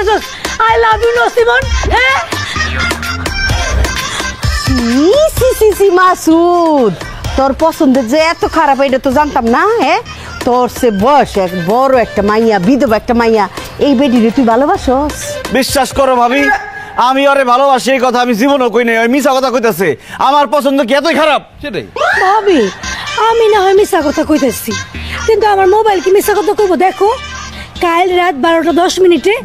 পাঠাইছস I love you nosimon হ্যাঁ C Masud তোর পছন্দের যে এত খারাপ এটা তো জানতাম না হ্যাঁ তোর সে বয়স এক বড় একটা মাইয়া বিধবা একটা মাইয়া এই বেডিরে তুই ভালোবাসস বিশ্বাস করো ভাবি আমি ওরে ভালোবাসি এই কথা আমি জীবনও কই নাই ওই মিছা কথা কইতাছে আমার পছন্দ কি এতই খারাপ সেটাই ভাবি আমি না হয় মিছা কথা কইতেছি কিন্তু আমার মোবাইল কি মিছা কথা কইব দেখো কাল রাত 12:10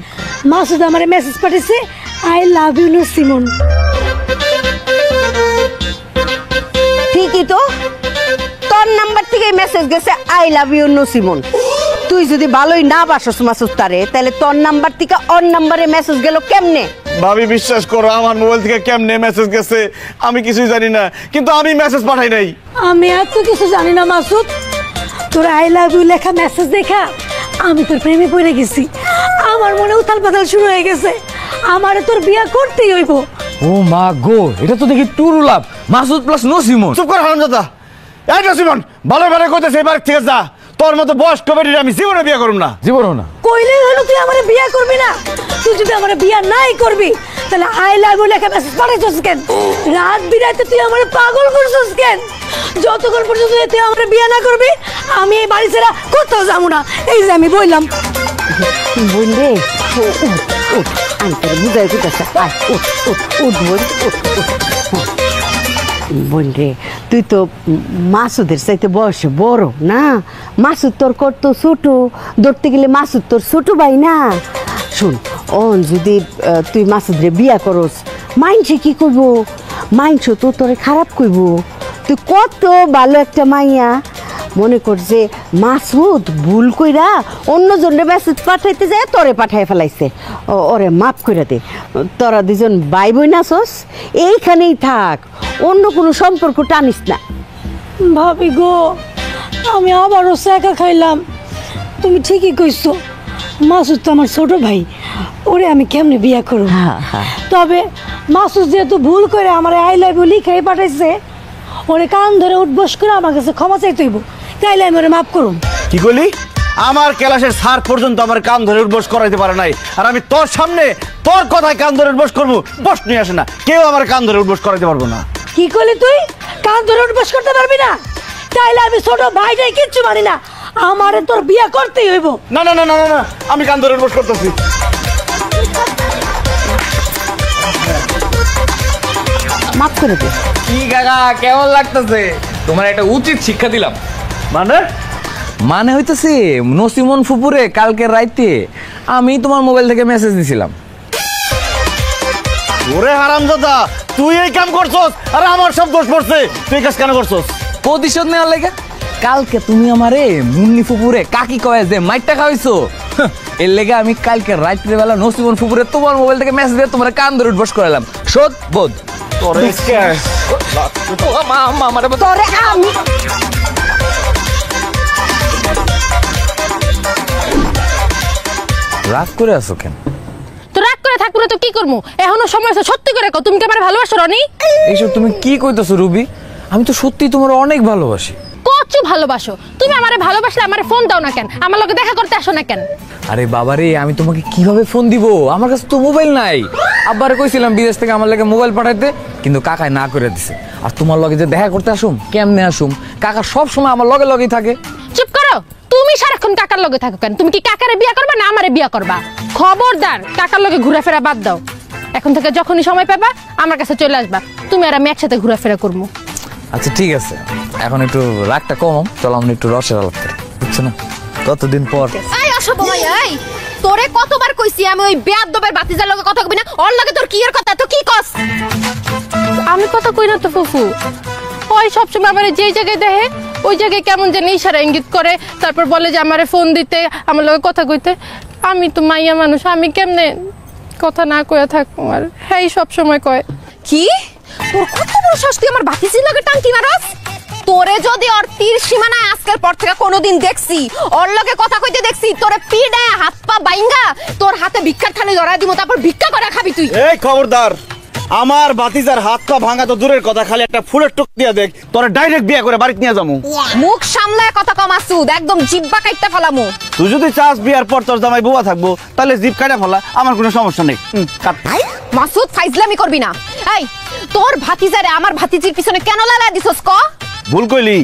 মাসুদ আমারে মেসেজ পাঠিয়েছে আই লাভ ইউ নসিমন ঠিকই তো তোর নাম্বার থেকে মেসেজ গেছে আই লাভ ইউ নসিমন তুই যদি ভালোই না বাসস মাসুদ তারে তাহলে তোর নাম্বার থেকে ওর নাম্বারে মেসেজ গেল কেমনে ভাবি বিশ্বাস করো আমার মোবাইল থেকে কেমনে মেসেজ গেছে আমি কিছুই জানি না কিন্তু আমি মেসেজ পাঠাই নাই আমি এত কিছু জানি না মাসুদ তোর আই লাভ ইউ লেখা মেসেজ দেখা আমি তোর প্রেমে পড়ে গেছি আমার মনে উথাল পাতাল শুরু হয়ে গেছে আমারে তোর বিয়া করতেই হইব ও মা গো এটা তো দেখি টুরু লাভ মাসুদ প্লাস নসিমন চুপ কর হারামজাদা এই নসিমন ভালো ভালো কইতেছে এবার ঠিক আছে যা তোর মতো বয়স্ক বেটির আমি জীবনে বিয়ে করব না জীবনও না কইলেই হলো তুই আমারে বিয়া করবি না তুই যদি আমারে বিয়া নাই করবি তাহলে আই লাভ ইউ লেখা মেসেজ পাঠাইছস কেন রাত বিরাতে তুই আমারে পাগল করছস কেন যতক্ষণ পর্যন্ত তুই আমারে বিয়া না করবি আমি এই বাড়ি ছেড়ে কোথাও যাবো না এই যে আমি বললাম বোন রে আমি তোর বুঝাই দিতেছে বোন রে তুই তো মাসুদের চাইতে বয়সে বড় না মাসুদ তোর করতো ছোট ধরতে গেলে মাসুদ তোর ছোট ভাই না শুন অন যদি তুই মাসুদরে বিয়া করস মাইনসে কি করব মাইনস তো তোরে খারাপ কইব তুই কত ভালো একটা মাইয়া মনে কর যে মাসুদ ভুল কইরা অন্যজনের মেসেজ পাঠাইতে যায় তোরে পাঠাই ফেলাইছে ওরে মাফ কইরা দে তোরা দুজন ভাই বোন আছস এইখানেই থাক অন্য কোনো সম্পর্ক টানিস না ভাবি গো আমি আবারও একা খাইলাম তুমি ঠিকই কইছো মাসুদ তো আমার ছোট ভাই ওরে আমি কেমনে বিয়া করব তবে মাসুদ যেহেতু ভুল করে আমার আই লাভ ইউ লিখাই পাঠাইছে ওরে কান ধরে উঠবস করে আমার কাছে ক্ষমা চাইতে হইব তাইলে আমি ওরে মাফ করুম কি কইলি আমার ক্লাসের স্যার পর্যন্ত আমার কান ধরে উঠবস করাইতে পারে নাই আর আমি তোর সামনে তোর কথায় কান ধরে উঠবস করবো প্রশ্নই আসে না কেউ আমার কান ধরে উঠবস করাইতে পারবো না কি করলি তুই কান ধরে উঠবস করতে পারবি না তাইলে আমি ছোট ভাইটাই কিচ্ছু মানি না আমারে তোর বিয়া করতেই হইব না না না না না আমি কান ধরে উঠবস করতেছি মাফ করে দে কি কাকা কেমন লাগতেছে তোমার একটা উচিত শিক্ষা দিলাম মানে মানে হইতেছে নসিমন ফুপুরে কালকে রাইতে আমি তোমার মোবাইল থেকে মেসেজ দিছিলাম ওরে হারামজাদা তুই এই কাম করছস আর আমার সব দোষ পড়ছে তুই কাজ কেন করছস প্রতিশোধ নেওয়ার লেগে কালকে তুমি আমারে মুন্নি ফুপুরে কাকি কয়ে যে মাইটটা খাওয়াইছো এর লেগে আমি কালকে রাত্রে বেলা নসিমন ফুপুরে তোমার মোবাইল থেকে মেসেজ দিয়ে তোমার কান ধরে উঠবস করালাম শোধ বোধ রাগ করে আছো কেন তো রাগ করে থাকবো না তো কি করবো এখনো সময় আছে সত্যি করে কও তুমি কি আমার ভালোবাসো রনি এইসব তুমি কি কইতাছো রুবি আমি তো সত্যি তোমার অনেক ভালোবাসি কচু ভালোবাসো তুমি আমারে ভালোবাসলে আমারে ফোন দাও না কেন আমার লগে দেখা করতে আসো না কেন আরে বাবারে আমি তোমাকে কিভাবে ফোন দিব আমার কাছে তো মোবাইল নাই আব্বারে কইছিলাম বিদেশ থেকে আমার লাগে মোবাইল পাঠাইতে কিন্তু কাকাই না করে দিছে আর তোমার লগে যে দেখা করতে আসুম কেমনে আসুম কাকা সব সময় আমার লগে লগেই থাকে চুপ করো তুমি সারাক্ষণ কাকার লগে থাকো কেন তুমি কি কাকারে বিয়া করবা না আমারে বিয়া করবা খবরদার কাকার লগে ঘোরাফেরা বাদ দাও এখন থেকে যখনই সময় পাবা আমার কাছে চলে আসবা তুমি আর আমি একসাথে ঘোরাফেরা করবো আচ্ছা ঠিক আছে এখন একটু রাগটা কম চলো আমরা একটু রসের আলাপ করি বুঝছো না কতদিন পর এই অসভ্য এই তোরে কতবার কইছি আমি ওই বেয়াদবের বাতিজার লগে কথা কইবি না ওর লগে তোর কি এর কথা তো কি কস আমি কথা কই না তো ফুফু ওই সব সময় আমারে যেই জায়গায় দেখে ওই জায়গায় কেমন জানি ইশারা ইঙ্গিত করে তারপর বলে যে আমারে ফোন দিতে আমার লগে কথা কইতে আমি তো মাইয়া মানুষ আমি কেমনে কথা না কইয়া থাকবো আর হ্যাঁ সব সময় কয় কি তোর কত বড় সাহস তুই আমার বাতিজির লগে টাঙ্কি মারস তোরে যদি ওর তীর সীমানায় আজকের পর থেকে কোনোদিন দেখছি ওর লগে কথা কইতে দেখছি তোরে পিড়ায় হাত পা বাইঙ্গা তোর হাতে ভিক্ষার থালি ধরায় দিমু তারপর ভিক্ষা করে খাবি তুই এই খবরদার আমার ভাতিজার হাত পা ভাঙা তো দূরের কথা, খালি একটা ফুলের টুক দিয়া দেখ, তোরা ডাইরেক্ট বিয়ে করে বাড়িতে নিয়ে যাবো। মুখ সামলায় কথা কম মাসুদ, একদম জিব্বা কাটতে ফেলামু। তুই যদি চাস বিয়ার পর তোর জামাই বুয়া থাকবো, তাহলে জিভ কাটা ফেলা, আমার কোনো সমস্যা নেই। কাট। মাসুদ ফাইজলামি করবি না। এই তোর ভাতিজারে আমার ভাতিজির পিছনে কেন লালা দিছস ক? ভুল কইলি,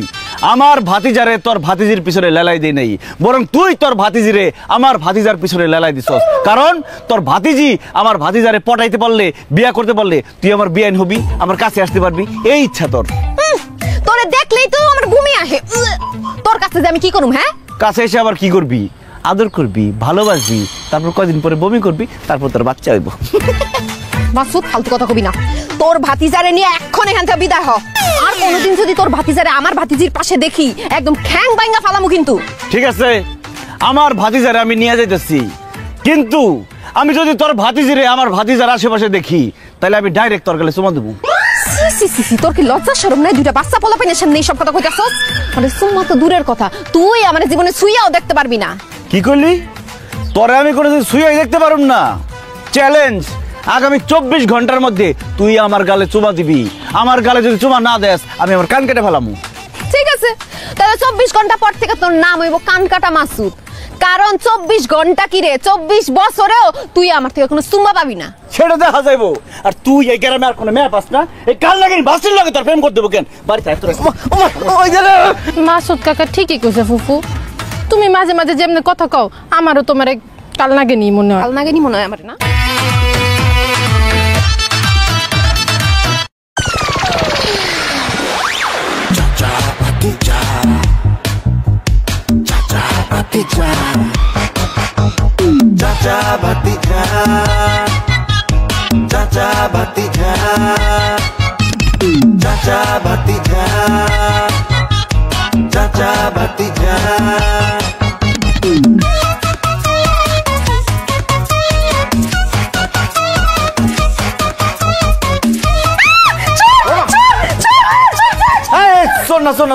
আমার ভাতিজারে তোর ভাতিজির পিছনে লেলাই দেই নাই, বরং তুই তোর ভাতিজিরে আমার ভাতিজার পিছনে লেলাই দিছস। কারণ তোর ভাতিজি আমার ভাতিজারে পটাইতে পারলে, বিয়া করতে পারলে তুই আমার বিয়াইন হবি, আমার কাছে আসতে পারবি, এই ইচ্ছা তোর। তোরে দেখলেই তো আমার বমি আসে। তোর কাছে যে আমি কি করুম? হ্যাঁ, কাছে এসে আবার কি করবি? আদর করবি, ভালোবাসবি, তারপর কয়দিন পরে বমি করবি, তারপর তোর বাচ্চা হইব। মাসুদ ফালতু কথা কবি না। তোর ভাতিজারে নিয়ে এখন এখান থেকে বিদায় হ। আর কোনোদিন যদি তোর ভাতিজারে আমার ভাতিজির পাশে দেখি, একদম খ্যাং বাইঙ্গা ফালামু কিন্তু। ঠিক আছে, আমার ভাতিজারে আমি নিয়ে যাইতেছি, কিন্তু আমি যদি তোর ভাতিজিরে আমার ভাতিজার আশেপাশে দেখি, তাহলে আমি ডাইরেক্ট তোর গালে চুমা দেবো। তোর কি লজ্জা শরম নাই? দুইটা বাচ্চা পোলাপাইনের সামনে এইসব কথা কইতাছস? আরে সুম্মা তো দূরের কথা, তুই আমার জীবনে ছুঁয়াও দেখতে পারবি না। কি করলি? তোরে আমি কোনোদিন ছুঁয়াই দেখতে পারুম না। চ্যালেঞ্জ, আগামী 24 ঘন্টার মধ্যে তুই আমার গালে চুমা দিবি। আমার গালে যদি চুমা না দেস, আমি আমার কান কেটে ফেলামু। ঠিক আছে, তাহলে 24 ঘন্টা পর থেকে তোর নাম হইব কানকাটা মাসুদ। কারণ 24 ঘন্টা কি রে, 24 বছরেও তুই আমার থেকে কোনো চুমা পাবি না। সেটা দেখা যাইব। আর তুই এই গ্রামে আর কোনো মেয়ে পাস না, এই কাল লাগে বাসির লাগে তোর প্রেম করে দেবো কেন? বাড়িতে মাসুদ কাকা ঠিকই কইছে ফুফু, তুমি মাঝে মাঝে যেমনি কথা কও, আমারও তোমার কাল নাগেনি মনে হয়। কাল নাগেনি মনে হয় আমার না।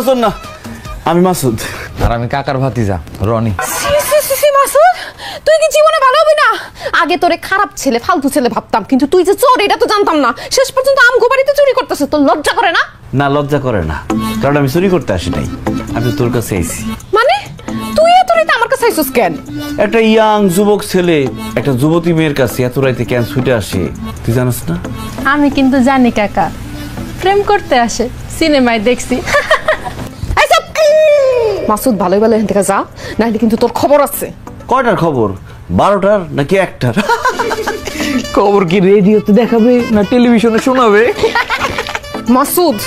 শোন না, আমি মাসুদ। আর আমি কাকার ভাতিজা রনি। মাসুদ, তুই কি জীবনে ভালো হবি না? আগে তোরে খারাপ ছেলে, ফালতু ছেলে ভাবতাম, কিন্তু তুই যে চোর এটা তো জানতাম না। শেষ পর্যন্ত আমগো বাড়িতে চুরি করতেছ, তোর লজ্জা করে না? না, লজ্জা করে না, কারণ আমি চুরি করতে আসি নাই, আমি তোর কাছে আইছি। মানে তুই এত রাতে আমার কাছে আইছস কেন? একটা ইয়াং যুবক ছেলে একটা যুবতী মেয়ের কাছে এত রাতে কেন ছুটে আসে তুই জানিস না? আমি কিন্তু জানি কাকা, প্রেম করতে আসে, সিনেমায় দেখছি। মাসুদ ভালোই ভালো এখান থেকে যা, নাহলে কিন্তু তোর খবর আছে। কয়টার খবর? 12টার নাকি 1টার? খবর কি রেডিওতে দেখাবে না টেলিভিশনে শোনাবে? মাসুদ,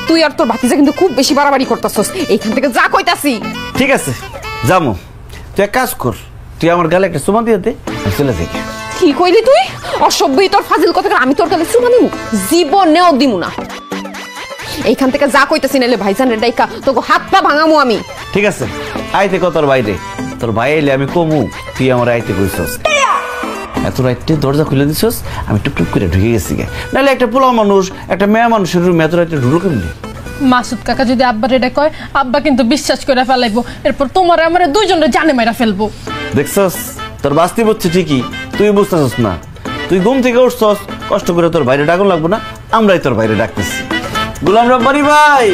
তুই আর তোর ভাতিজা কিন্তু খুব বেশি বাড়াবাড়ি করতেছস। এইখান থেকে যা কইতাছি। ঠিক আছে, যামু। তুই এক কাজ কর, তুই আমার গালে একটা চুমা দিয়ে দে, আমি চলে যাই। কি কইলি তুই? অসভ্যই তোর ফাজিল কথা, আমি তোর গালে চুমা দিমু? জীবনেও দিমু না। এইখান থেকে যা কইতাছি, নাইলে ভাইজানের ডাইকা তোকে হাত পা ভাঙামু আমি। ঠিক আছে, আইতে কত তোর বাইরে, তোর ভাই এলে আমি কমু তুই আমার আইতে কইছস। এত রাইতে দরজা খুলে দিছস, আমি টুকটুক করে ঢুকে গেছি গে। নাহলে একটা পোলা মানুষ, একটা মেয়ে মানুষের রুমে এত রাইতে ঢুকলো কেমনি? মাসুদ কাকা যদি আব্বার এটা কয়, আব্বা কিন্তু বিশ্বাস করে ফেলাইবো, এরপর তোমার আমার দুইজনের জানে মেরা ফেলবো। দেখছস, তোর বাস্তি হচ্ছে ঠিকই, তুই বুঝতেছস না। তুই ঘুম থেকে উঠছস, কষ্ট করে তোর বাইরে ডাকুন লাগবো না, আমরাই তোর বাইরে ডাকতেছি। গোলাম রব্বানি ভাই,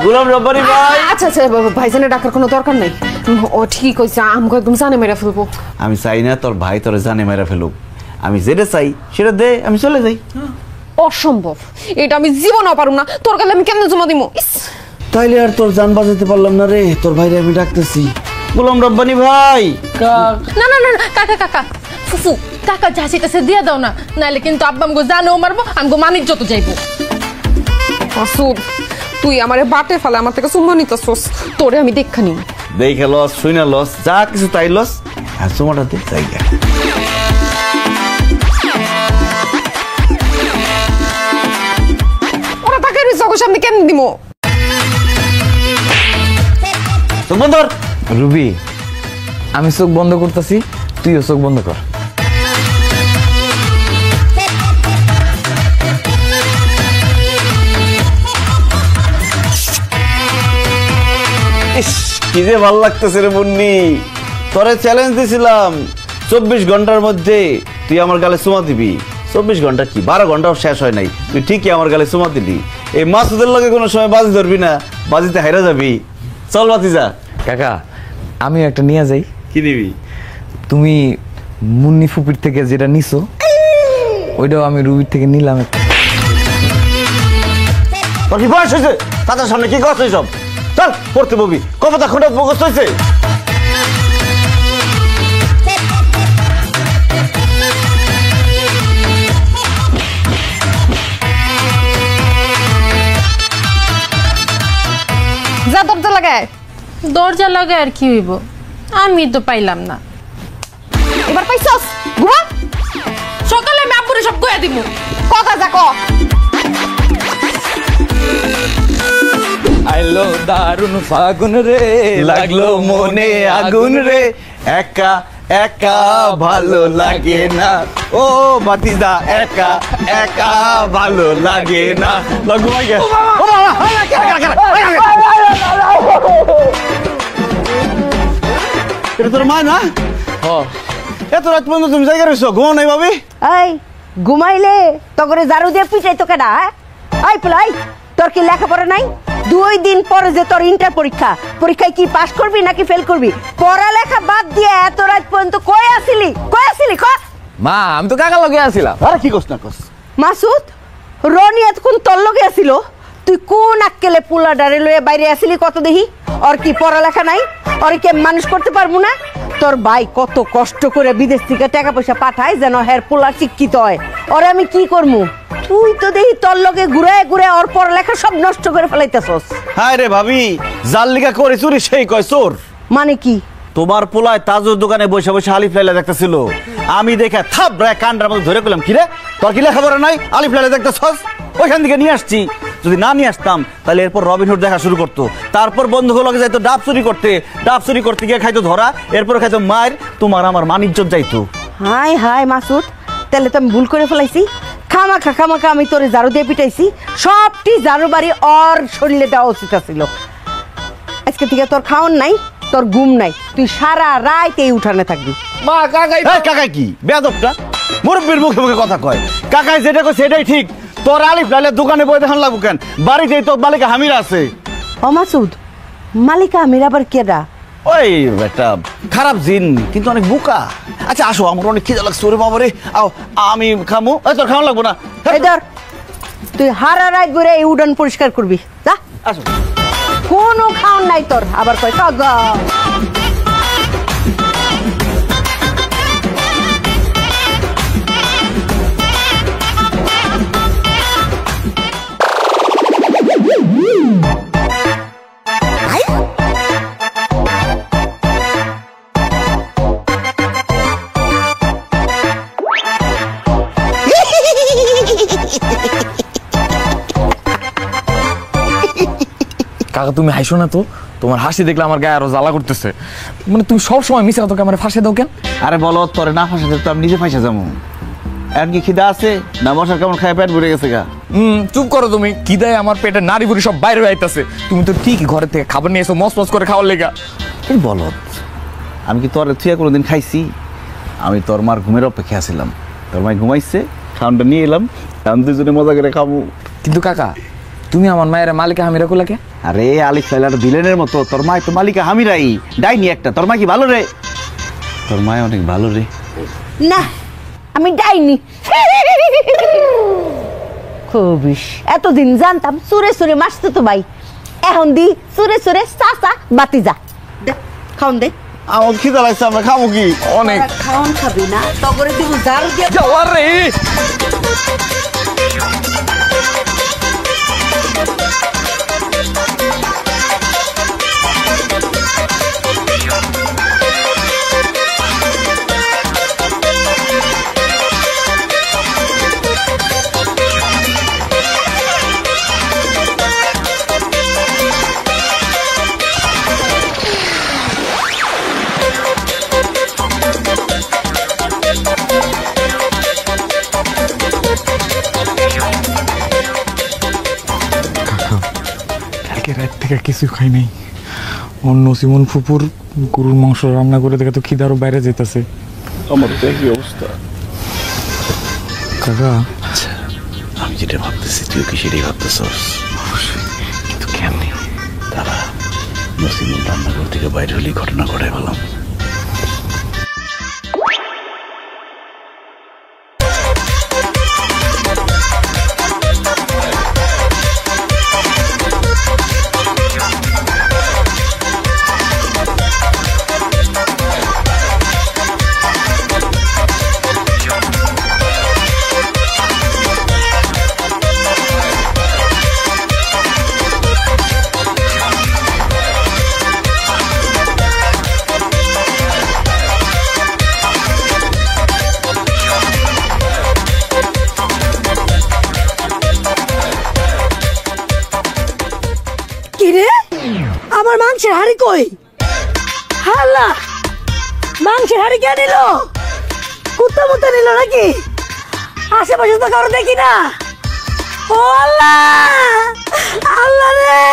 গোলাম রব্বানি ভাই। আচ্ছা আচ্ছা, ভাইজানের ডাকার কোনো দরকার নাই। ও ঠিকই কইছে, আমগো একদম জানে মেরা ফেলবো। আমি চাই না তোর ভাই তোর জানে মেরা ফেলুক, আমি যেটা চাই সেটা দে, আমি চলে যাই। অসম্ভব, এটা আমি জীবনেও পারুম না। তোর গালে আমি কেমনে জমা দিমু? তাইলে আর তোর জান বাঁচাতে পারলাম না রে, তোর ভাইরে আমি ডাকতেছি। গোলাম রব্বানি ভাই। না না না কাকা, কাকা ফুফু, কাকা যা সেটাছে দিয়ে দাও না, নাইলে কিন্তু আব্বা আমগো জানেও মারবো, আমগো মানিক যত যাইবো। মাসুদ, তুই আমারে বাটে ফেলে আমার থেকে চুম্মা নিতেছস, তোরে আমি দেখা নিম। দেখে লস, শুইনা লস, যা কিছু তাই লস। আর চুমাটা দে, তাই গা। ওরা তাকে চোখের সামনে কেমনে দিমো? তো বন্ধর রুবি, আমি চোখ বন্ধ করতেছি, তুইও চোখ বন্ধ কর। কি যে ভাল লাগতেছে রে মুন্নি, তোরে চ্যালেঞ্জ দিছিলাম 24 ঘন্টার মধ্যে তুই আমার গালে চুমা দিবি। 24 ঘন্টা কি 12 ঘন্টাও শেষ হয় নাই, তুই ঠিকই আমার গালে চুমা দিলি। এই মাসুদের লগে কোনো সময় বাজি ধরবি না, বাজিতে হাইরা যাবি। চল ভাতিজা। কাকা আমি একটা নিয়ে যাই। কি নিবি? তুমি মুন্নি ফুপির থেকে যেটা নিছো ওইটাও আমি রুবির থেকে নিলাম একটা। তোর কি বয়স হয়েছে? তাদের সামনে কি কথা সব? চল পড়তে ববি, কবিতা খন্ড মুখস্থ হয়েছে। যা দরজা লাগায়। দরজা লাগে আর কি হইব, আমি তো পাইলাম না। এবার পাইছস? ঘুমা। সকালে আমি আপুরে সব কইয়া দিমু। কথা যা ক। আইলো দারুন ফাগুন রে, লাগলো মনে আগুন রে, একা একা ভালো লাগে না। ও ভাতিজা একা একা ভালো লাগে না। ঘুমাই গে। ও বাবা, এটা তোর মা না? এত রাত পর্যন্ত তুমি জায়গা রয়েছো, ঘুমাও নাই ভাবি? এই ঘুমাইলে তগরে ঝাড়ু দিয়ে পিটাই তো কেডা? এই পুলাই, তোর কি লেখাপড়া নাই? 2 দিন পরে যে তোর ইন্টার পরীক্ষা, পরীক্ষায় কি পাস করবি নাকি ফেল করবি? পড়ালেখা বাদ দিয়ে এত রাত পর্যন্ত কই আসিলি? ক মা আমি তো কাকা লগে আসিলাম। আরে কি কস না কস? মাসুদ, রনি এতক্ষণ তোর লগে আসিল, তুই কোন আক্কেলে পুলা ডারে লয়ে বাইরে আসিলি কত দেখি? ওর কি পড়ালেখা নাই? ওর কি মানুষ করতে পারবো না? তোর ভাই কত কষ্ট করে বিদেশ থেকে টাকা পয়সা পাঠায় যেন হের পোলা শিক্ষিত হয়। ওরে আমি কি করবো? তুই তো দেখি তোর লগে ঘুরায় ঘুরায় ওর পড়ালেখা সব নষ্ট করে ফেলাইতেছস। হায় রে ভাবি, জাল লিগা করে চুরি সেই কয় চোর। মানে কি? তোমার পোলায় তাজুর দোকানে বসে বসে আলিফ লাইলা দেখতেছিল, আমি দেখে থাপ রায় কান্ডার মধ্যে ধরে পেলাম, কিরে তোর কি লেখাপড়া নাই? আলিফ লাইলা দেখতেছস? ওইখান থেকে নিয়ে আসছি। যদি না নিয়ে আসতাম তাহলে এরপর রবিনহুড দেখা শুরু করতো, তারপর বন্ধুগুলো লগে যাইতো ডাব চুরি করতে গিয়ে খাইতো ধরা, এরপর খাইতো মায়ের, তোমার আমার মান ইজ্জত যাইতো। হাই হাই মাসুদ, তাহলে তো আমি ভুল করে ফেলাইছি। খামাখা আমি তোরে ঝাড়ু দিয়ে পিটাইছি, সবটি ঝাড়ু বাড়ি ওর শরীরে দেওয়া উচিত ছিল। আজকে থেকে তোর খাওন নাই, তোর ঘুম নাই, তুই সারা রাত এই উঠানে থাকবি। মা কাকাই এই কাকাই কি বেয়াদবটা মুরব্বির মুখে মুখে কথা কয়? কাকাই যেটা কয় সেটাই ঠিক। তোর আলিফ লাইলা দোকানে বই দেখান লাগবো কেন? বাড়িতেই তো মালিকা হামিরা আছে। ও মাসুদ, মালিকা আমির আবার কেডা? ওই একটা খারাপ জিন, কিন্তু অনেক বোকা। আচ্ছা আসো, আমার অনেক খিদা লাগছে। ওরে বাবা রে, আও আমি খামু। তোর খাওয়া লাগবো না। এই ধর, তুই হারা রাত ঘুরে এই উডান পরিষ্কার করবি, যা। আসো। কোনো খাওন নাই তোর, আবার কয় কাগা। কাকা তুমি হাসো না তো, তোমার হাসি দেখলে আমার গায়ে আরো জ্বালা করতেছে। মানে তুমি সব সময় মিশে তোকে আমার ফাঁসে দাও কেন? আরে বলো, তোরে না ফাঁসাতে তো আমি নিজে ফাঁসে যাবো। এখন কি খিদা আছে না? বসার কেমন খায় পেট ভরে গেছে গা? চুপ করো তুমি। কি দেয় আমার পেটে নারী বুড়ি সব বাইরে আইতাছে। তুমি তো ঠিকই ঘরের থেকে খাবার নিয়ে এসো মস মস করে খাওয়ার লেগা। এই বলো, আমি কি তোর থুয়া কোনোদিন খাইছি? আমি তোর মার ঘুমের অপেক্ষা ছিলাম, তোর মাই ঘুমাইছে, খাওয়ানটা নিয়ে এলাম, এখন দুজনে মজা করে খাবো। কিন্তু কাকা তুমি আমার মায়ের মালিকা হামিরা কোলাকে? আরে আলিফ লাইলার ভিলেনের মতো তোর মা একটু মালিকা হামিরাই, ডাইনি একটা। তোর মা কি ভালো রে? তোর মা অনেক ভালো রে। না, আমি ডাইনি। খুবিস এতদিন জানতাম সুরে সুরে মাসতো তো ভাই, এখন দি সুরে সুরে চাচা বাতিজা। দে খাওন দে। আমার খিদা লাগছে, আমরা খাবো কি? অনেক খাওন খাবি না তো করে দিব ঝাড়ু দিয়ে। যাওয়ার রে। কালকে রাত থেকে কিছু খাই নাই। অন্য সিমন ফুপুর গরুর মাংস রান্না করে দেখে তো খিদারও বাইরে যেতেছে। আমার তো একই অবস্থা। কাকা আচ্ছা, আমি যেটা ভাবতেছি তুই কি সেটাই ভাবতেছস? কিন্তু কেমনি? তারা নসিমুল রান্নাঘর থেকে বাইরে হলেই ঘটনা ঘটাই পেলাম। কিরে আমার মাংসের হাড়ি কই? হাল্লা, মাংসের হাড়ি কে নিল? কুত্তা মুত্তা নিল নাকি? আশেপাশে তো কারো দেখি না। ও আল্লাহ, আল্লাহ রে,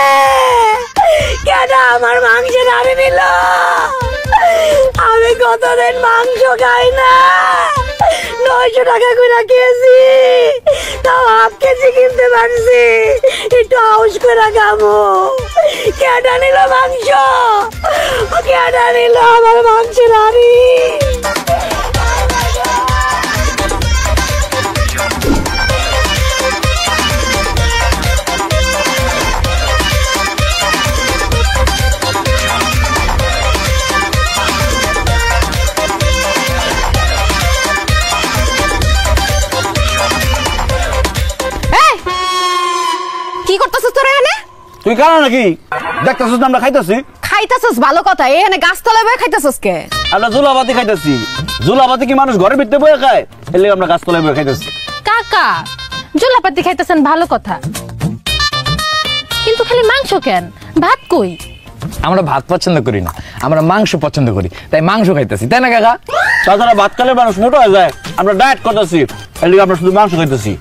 কেন আমার মাংসের হাড়ি নিল? আমি কতদিন মাংস খাই না, 900 টাকা করে কেজি, তাও হাফ কেজি কিনতে পারছি। একটু হাউস করে খাবো। কেডা নিল মাংস? কেডা নিল আমার মাংসের হাড়ি? কি করতেছিস তোরা এখানে? তুই কারা নাকি? দেখতেছিস না আমরা খাইতেছি? খাইতেছিস ভালো কথা, এখানে গাছতলায় বসে খাইতেছিস কে? আমরা জুলাবাতি খাইতেছি। জুলাবাতি কি মানুষ ঘরের ভিতরে বয়ে খায়? এলে আমরা গাছতলায় বয়ে খাইতেছি। কাকা জুলাপাতি খাইতেছেন ভালো কথা, কিন্তু খালি মাংস কেন? ভাত কই? আমরা ভাত পছন্দ করি না, আমরা মাংস পছন্দ করি, তাই মাংস খাইতেছি, তাই না কাকা? তাছাড়া ভাত খেলে মানুষ মোটা হয়ে যায়, আমরা ডায়েট করতেছি, এলে আমরা শুধু মাংস খাইতেছি।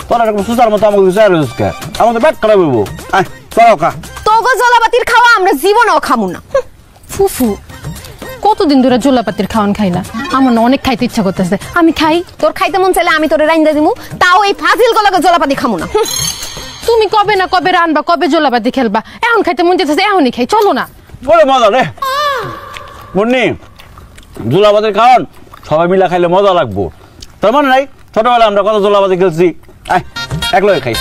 তোরা এরকম সুসার মতো আমাকে চাই রয়েছে, আমাদের পেট খারাপ হইব। চলো কা তোগো জলাপাতির খাওয়া আমরা জীবনেও খামু না। ফুফু কতদিন ধরে জুলাপাতির খাওয়ান খাই না, আমার না অনেক খাইতে ইচ্ছা করতেছে, আমি খাই। তোর খাইতে মন চাইলে আমি তোরে রাইন্দা দিমু, তাও এই ফাজিল গলাকে জলাপাতি খামু না। তুমি কবে না কবে রানবা, কবে জুলাপাতি খেলবা? এখন খাইতে মন চাইতেছে, এখনই খাই, চলো না। বলে মজা রে মুন্নি, জুলাবাতির খাওয়ান সবাই মিলা খাইলে মজা লাগবো। তার মানে নাই ছোটবেলায় আমরা কত জুলাবাতি খেলছি, একলগে খাই।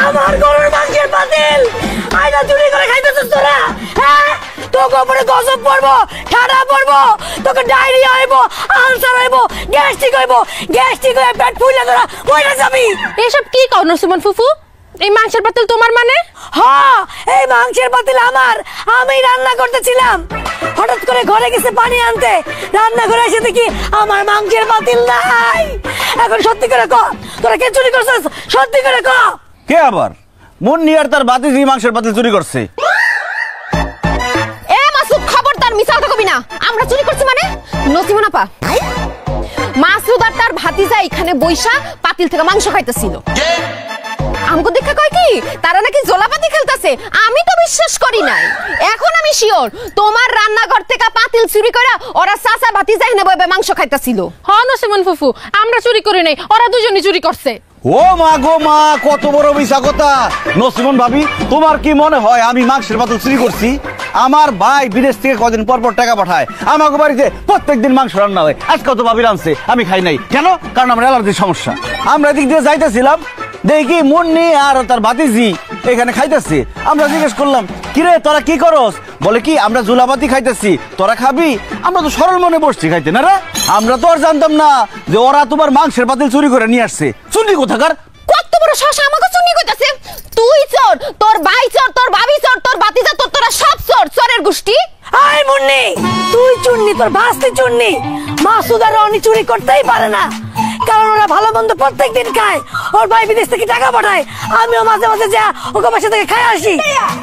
আমার গরুর মাংসের পাতিল আইনা চুরি করে খাইতেছিস তোরা? হ্যাঁ, তোকে উপরে গজব পড়বো, ঠাডা পড়বো, তোকে ডায়রিয়া হইব, আলসার হইব, গ্যাস্ট্রিক হইব, গ্যাস্ট্রিক হয়ে পেট ফুলে তোরা ওইটা যাবি। এসব কি কও নসিমন ফুফু? এই মাংসের পাতিল তোমার মানে? হ্যাঁ, এই মাংসের পাতিল আমার, আমি রান্না করতেছিলাম, হঠাৎ করে ঘরে গেছে পানি আনতে, রান্না করে এসে দেখি আমার মাংসের পাতিল নাই। এখন সত্যি করে ক, তোরা কে চুরি করছিস? সত্যি করে ক। কে আবার? মুন্নি আর তার বাতিজি মাংসের পাতিল চুরি করছে। এ মাসুদ, খবরদার মিছা কথা কবি না। আমরা চুরি করছি মানে? নসিমন আপা, মাসুদ আর তার ভাতিজা এখানে বৈশা পাতিল থেকে মাংস খাইতেছিল। আমগো দেখা কয় কি তারা নাকি জলাপাতি খেলতেছে। আমি তো বিশ্বাস করি নাই, এখন আমি শিওর তোমার রান্নাঘর থেকে পাতিল চুরি করে ওরা চাচা ভাতিজা এখানে বইবে মাংস খাইতেছিল। হ্যাঁ নসিমন ফুফু, আমরা চুরি করি নাই, ওরা দুজনই চুরি করছে। ও মা গো মা, কত বড় মিছা কথা! নসিমন ভাবি, তোমার কি মনে হয় আমি মাংসের পাতিল চুরি করছি? আমার ভাই বিদেশ থেকে কদিন পর পর টাকা পাঠায়, আমাকে বাড়িতে প্রত্যেকদিন মাংস রান্না হয়। আজকে তো ভাবি রাঁধছে, আমি খাই নাই। কেন? কারণ আমার অ্যালার্জির সমস্যা। আমরা এদিক দিয়ে যাইতেছিলাম, দেখি মুন্নি আর তার ভাতিজি এখানে খাইতেছে। আমরা জিজ্ঞেস করলাম, কিরে তোরা কি করস? বলে কি আমরা জুলাপাতি খাইতেছি, তোরা খাবি? আমরা তো সরল মনে বসছি খাইতে, না রে? আমরা তো আর জানতাম না যে ওরা তোমার মাংসের পাতিল চুরি করে নিয়ে আসছে। চুরি কোথাকার! কত বড় সাহস আমাকে চুরি কইতাছে! তুই চোর, তোর ভাই চোর, তোর ভাবি চোর, তোর ভাতিজা চোর, তোরা সব চোর, চোরের গোষ্ঠী। আয় মুন্নি, তুই চুন্নি, তোর ভাস্তি চুন্নি। মাসুদ আর রনি চুরি করতেই পারে না, কারণ ওরা ভালো মন্দ প্রত্যেকদিন খায়। ওর ভাই বিদেশ থেকে টাকা পাঠায়, আমিও মাঝে মাঝে যা ওকে বাসা থেকে খাই আসি।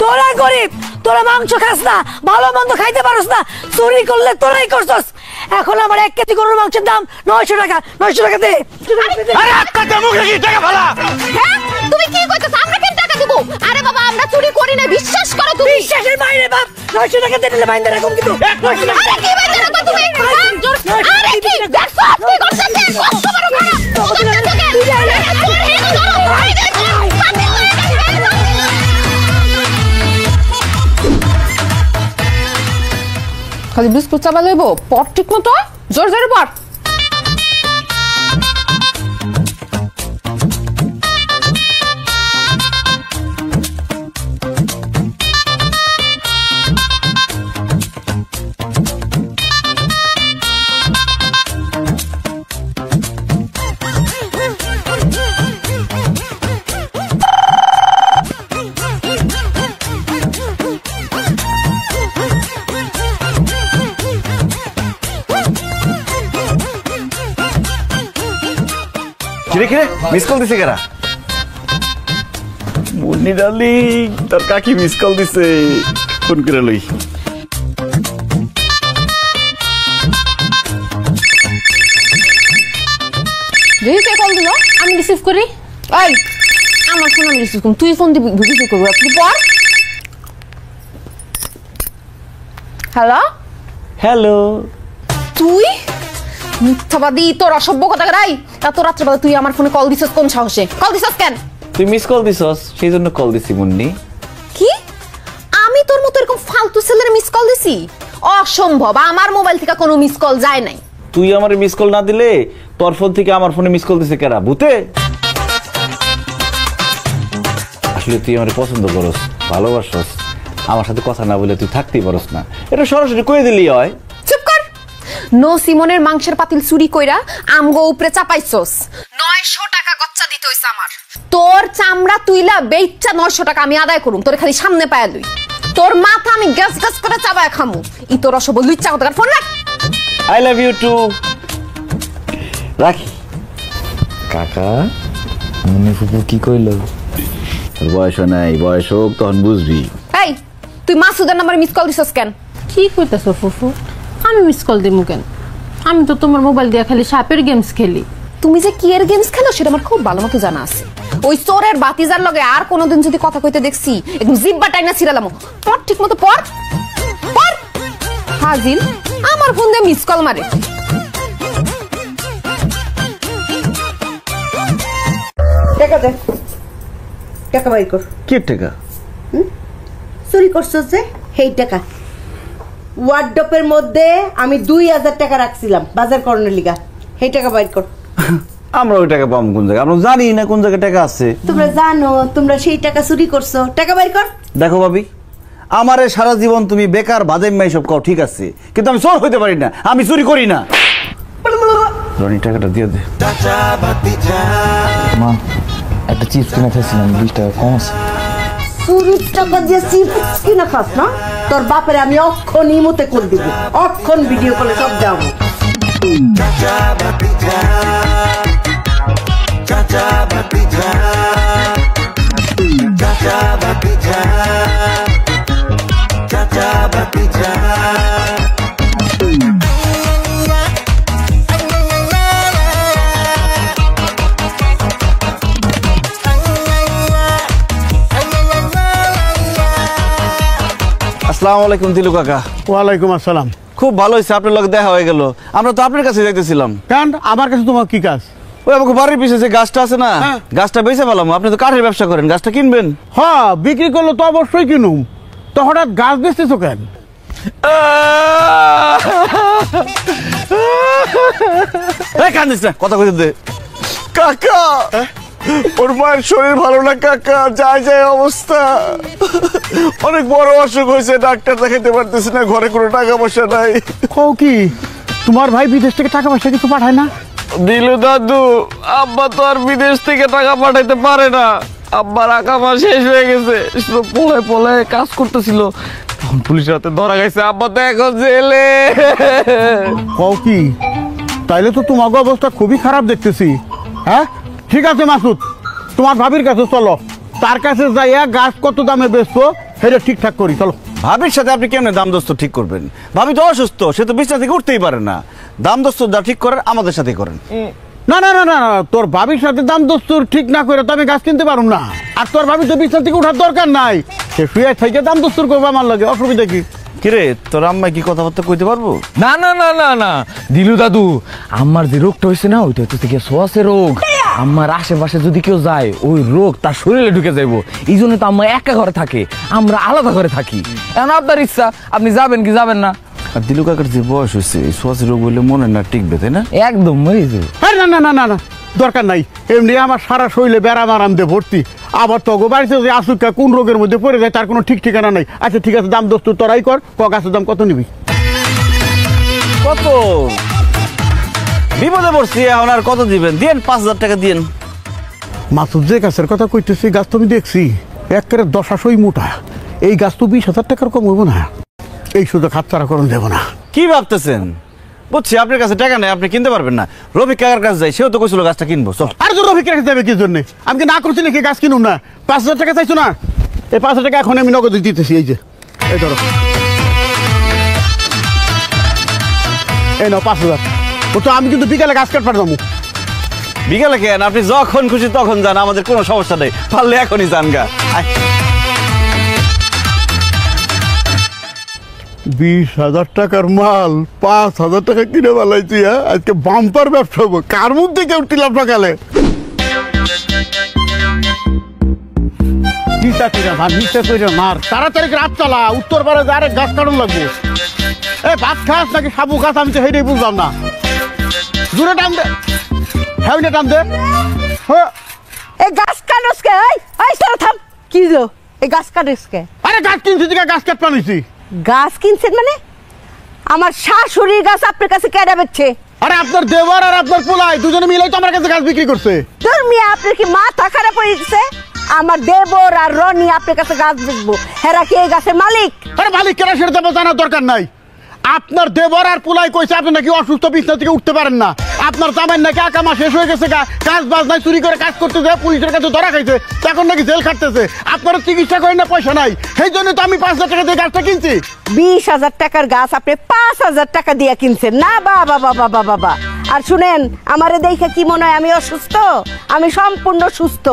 তোরা গরিব, তোরা মাংস খাস না, ভালো মন্দ খাইতে পারস না, চুরি করলে তোরাই করছস। এখন আমার 1 কেজি গরুর মাংসের দাম 900 টাকা। 900 টাকা দে। আরে টাকা মুখে কি টাকা ফেলা? হ্যাঁ তুমি কি কইতাছ? আমরা কেন টাকা দেব? আরে বাবা আমরা চুরি করি না, বিশ্বাস করো তুমি। বিশ্বাসের বাইরে বাপ 900 টাকা দিলে বাইন্দা রাখুন কিন্তু 900 টাকা। আরে কি বাইন্দা রাখো তুমি? আরে কি দেখছ কি করছ? কষ্ট করো না। খালি বিস্কুট চাবা লইব, পট ঠিক মতো জোর জোরে পট। কিরে কিরে মিস কল দিছে কেরা? মুন্নি ডার্লিং তোর কাকি মিস কল দিছে, ফোন করে লই। দেখি কে কল দিল, আমি রিসিভ করি। এই আমার ফোন আমি রিসিভ করব, তুই ফোন দিবি রিসিভ করব। তুই পর। Hello hello. তুই মিথ্যাবাদী, তোর অসভ্য কথা রাই। এত রাত্রেবেলা তুই আমার ফোনে কল দিছস কোন সাহসে? কল দিছস কেন? তুই মিস কল দিছস সেই জন্য কল দিছি মুন্নি। কি আমি তোর মতো এরকম ফালতু ছেলের মিস কল দিছি? অসম্ভব, আমার মোবাইল থেকে কোনো মিস কল যায় নাই। তুই আমারে মিস কল না দিলে তোর ফোন থেকে আমার ফোনে মিস কল দিছে কেরা? ভূতে? আসলে তুই আমারে পছন্দ করস, ভালোবাসস, আমার সাথে কথা না বলে তুই থাকতেই পারস না, এটা সরাসরি কই দিলি হয়। চুপ কর। নো সিমনের মাংসের পাতিল চুরি কইরা আমগো উপরে চাপাইছস। 900 টাকা গচ্চা দিতে হইছে আমার। তোর চামড়া তুইলা বেইচ্চা 900 টাকা আমি আদায় করুম, তোর খালি সামনে পায়া লই। তোর মাথা আমি গ্যাস গ্যাস করে চাবায় খামু। ই তোর অসব লুচ্চা কথা, ফোন রাখ। I love you too. রাখি। কাকা মুন্নি ফুপু কি কইলো? তোর বয়স নাই, বয়স হোক তখন বুঝবি। এই তুই মাসুদের নাম্বারে মিস কল দিছস কেন? কি কইতাছো ফুফু? আমি মিস কল দিমু কেন? আমি তো তোমার মোবাইল দিয়ে খালি সাপের গেমস খেলি। তুমি যে কি এর গেমস খেলো সেটা আমার খুব ভালো মতো জানা আছে। ওই চোরের বাতিজার লগে আর কোনোদিন যদি কথা কইতে দেখছি একদম জিব্বা টাইনা ছিড়ালামো। পর ঠিক মতো পর পর। হাজিল আমার ফোন দিয়ে মিস কল মারে। টাকা দে, টাকা বাইর কর। কি টাকা? চুরি করছস যে সেই টাকা। ওয়ার্ডরোবের মধ্যে আমি 2000 টাকা রাখছিলাম বাজার করানোর লিগা, সেই টাকা বাইর কর। আমরা ওই টাকা পাবো কোন জায়গায়? আমরা জানি না কোন জায়গায় টাকা আছে। তোমরা জানো তোমরা সেই টাকা চুরি করছো, টাকা বাইর কর। দেখো ভাবি, আমারে সারা জীবন তুমি বেকার বাদাম সব খাও, ঠিক আছে, কিন্তু আমি চোর হইতে পারি না, আমি চুরি করি না। রনি টাকাটা দিয়ে দে। মা একটা চিপস কিনে খাইছিলাম, 20 টাকা কম আছে। চুরির টাকা দিয়ে চিপস কিনা খাস না? তোর বাপের আমি অক্ষণ ইমুতে করে দিব, অক্ষণ ভিডিও কলে সব যাবো। আসসালামু আলাইকুম দিলু কাকা। ওয়ালাইকুম আসসালাম। খুব ভালো হয়েছে আপনার লগে দেখা হয়ে গেল। আমরা তো আপনার কাছে যাইতেছিলাম। কেন আমার কাছে তোমার কি কাজ? ওই আমাকে বাড়ির পিছিয়ে যে গাছটা আছে না, হ্যাঁ। গাছটা বেঁচে পেলাম। আপনি তো কাঠের ব্যবসা করেন, গাছটা কিনবেন? হ্যাঁ, বিক্রি করলে তো অবশ্যই কিনুম। তো হঠাৎ গাছ বেচতেছো কেন? কান্দিস না, কথা কইতে দে। কাকা ওর মায়ের শরীর ভালো না কাকা, যায় যায় অবস্থা, অনেক বড় অসুখ হয়েছে, ডাক্তার দেখাইতে পারতেছি না, ঘরে কোনো টাকা পয়সা নাই। কও কি তোমার ভাই বিদেশ থেকে টাকা পয়সা কিছু পাঠায় না? দিলু দাদু, আব্বা তো আর বিদেশ থেকে টাকা পাঠাইতে পারে না। আব্বার আকামা শেষ হয়ে গেছে, শুধু পোলায় পোলায় কাজ করতেছিল, তখন পুলিশের হাতে ধরা গেছে। আব্বা তো এখন জেলে। কও কি তাইলে তো তোমার অবস্থা খুবই খারাপ দেখতেছি। হ্যাঁ ঠিক আছে মাসুদ, তোমার ভাবির কাছে চলো, তার কাছে যাইয়া গাছ কত দামে বেচবো সেটা ঠিকঠাক করি, চলো। ভাবির সাথে আপনি কেমনে দাম দোস্ত ঠিক করবেন? ভাবি তো অসুস্থ, সে তো বিছানা থেকে উঠতেই পারে না। দাম দস্তুর যা ঠিক করেন আমাদের সাথে করেন। না না না না না, তোর ভাবির সাথে দাম দস্তুর ঠিক না করে তো আমি গাছ কিনতে পারুম না। আর তোর ভাবি তো বিছানা থেকে উঠার দরকার নাই, সে শুয়ে থেকে দাম দস্তুর করবো আমার লাগে, অসুবিধা কি? কিরে তোর আম্মা কি কথাবার্তা কইতে পারবো? না না না না না দিলু দাদু, আমার যে রোগটা হয়েছে না ওইটা হচ্ছে থেকে সোয়াসের রোগ। আমার আশেপাশে যদি কেউ যায় ওই রোগ তার শরীরে ঢুকে যাইবো, এই জন্য তো আম্মা একা ঘরে থাকে, আমরা আলাদা ঘরে থাকি। এখন আপনার ইচ্ছা, আপনি যাবেন কি যাবেন না। আর দিলু কাকার যে বয়স হয়েছে শ্বাস রোগ হইলে মনে না টিকবে, তাই না? একদম মরে যাবে। না না না না না, দরকার নাই। এমনি আমার সারা শরীরে ব্যারাম আরাম দিয়ে ভর্তি, আবার তো বাড়িতে যে আসুকা কোন রোগের মধ্যে পড়ে যায় তার কোনো ঠিক ঠিকানা নাই। আচ্ছা ঠিক আছে, দাম দস্তুর তোরাই কর, গাছের দাম কত নিবি? কত বিপদে পড়ছি এখন, আর কত দিবেন? দিন 5,000 টাকা দিন। মাসুদ যে গাছের কথা কইতেছি, গাছ তো আমি দেখছি একেবারে 10 মোটা। এই গাছ তো 20,000 টাকার কম হইব না, এই শুধু খাতছাড়া করণ দেবো না। কি ভাবতেছেন? বুঝছি আপনার কাছে টাকা নেই, আপনি কিনতে পারবেন না। রফিক কাকার কাছে যাই, সেও তো কইছিল গাছটা কিনবো। চল। আর তো রফিক রেখে যাবে কি জন্য? আমি কি না করছি নাকি গাছ কিনুম না? 5,000 টাকা চাইছো না? এই 5,000 টাকা এখন আমি নগদ দিতেছি। এই যে এই ধরো, এই নাও 5,000। ও তো আমি কিন্তু বিকালে গাছ কাটবার যাবো। বিকালে কেন? আপনি যখন খুশি তখন যান, আমাদের কোনো সমস্যা নেই। পারলে এখনই যান গা। 20,000 টাকার মাল 5,000 টাকা কিনে বেলাইছি। হ্যাঁ, আজকে বাম্পার ব্যবসা হবো। কার মুখ থেকে উঠলাম সকালে? তাড়াতাড়ি রাত চালা, উত্তর পারে যে আরেক গাছ কাটন লাগবো। এ ভাত খাস নাকি সাবু গাছ? আমি তো হেঁটেই বুঝলাম না। দূরে টান দে, হ্যাঁ টান দে। এই গাছ কাটস কে? এই সারা থাম, কি গো এই গাছ কাটস কে? আরে গাছ কিনছি দিকে গাছ কাট পানিছি। গাছ কিনছেন মানে? আমার শাশুড়ির গাছ আপনার কাছে কেডা বেচছে? আরে আপনার দেওয়ার আর আপনার পোলাই দুজনে মিলেই তো আমার কাছে গাছ বিক্রি করছে। তোর মিয়া আপনার কি মাথা খারাপ হয়ে গেছে? আমার দেবর আর রনি আপনার কাছে গাছ বেচবো, হেরা কি এই গাছের মালিক? আরে মালিক কেনা সেটা তো জানার দরকার নাই। আপনার দেবর আর পোলাই কইছে আপনি নাকি অসুস্থ, বিছনা থেকে উঠতে পারেন না। আপনার জামাই নাকি আকামা শেষ হয়ে গেছে, কাজ বাজ নাই, চুরি করে কাজ করতে যায়, পুলিশের কাছে ধরা খাইছে, এখন নাকি জেল খাটতেছে। আপনারা চিকিৎসা করেন না, পয়সা নাই, সেই জন্য তো আমি 5,000 টাকা দিয়ে গাছটা কিনছি। 20,000 টাকার গাছ আপনি 5,000 টাকা দিয়ে কিনছেন না? বাবা বাবা বাবা বাবা। আর শুনেন, আমারে দেখে কি মনে হয় আমি অসুস্থ? আমি সম্পূর্ণ সুস্থ।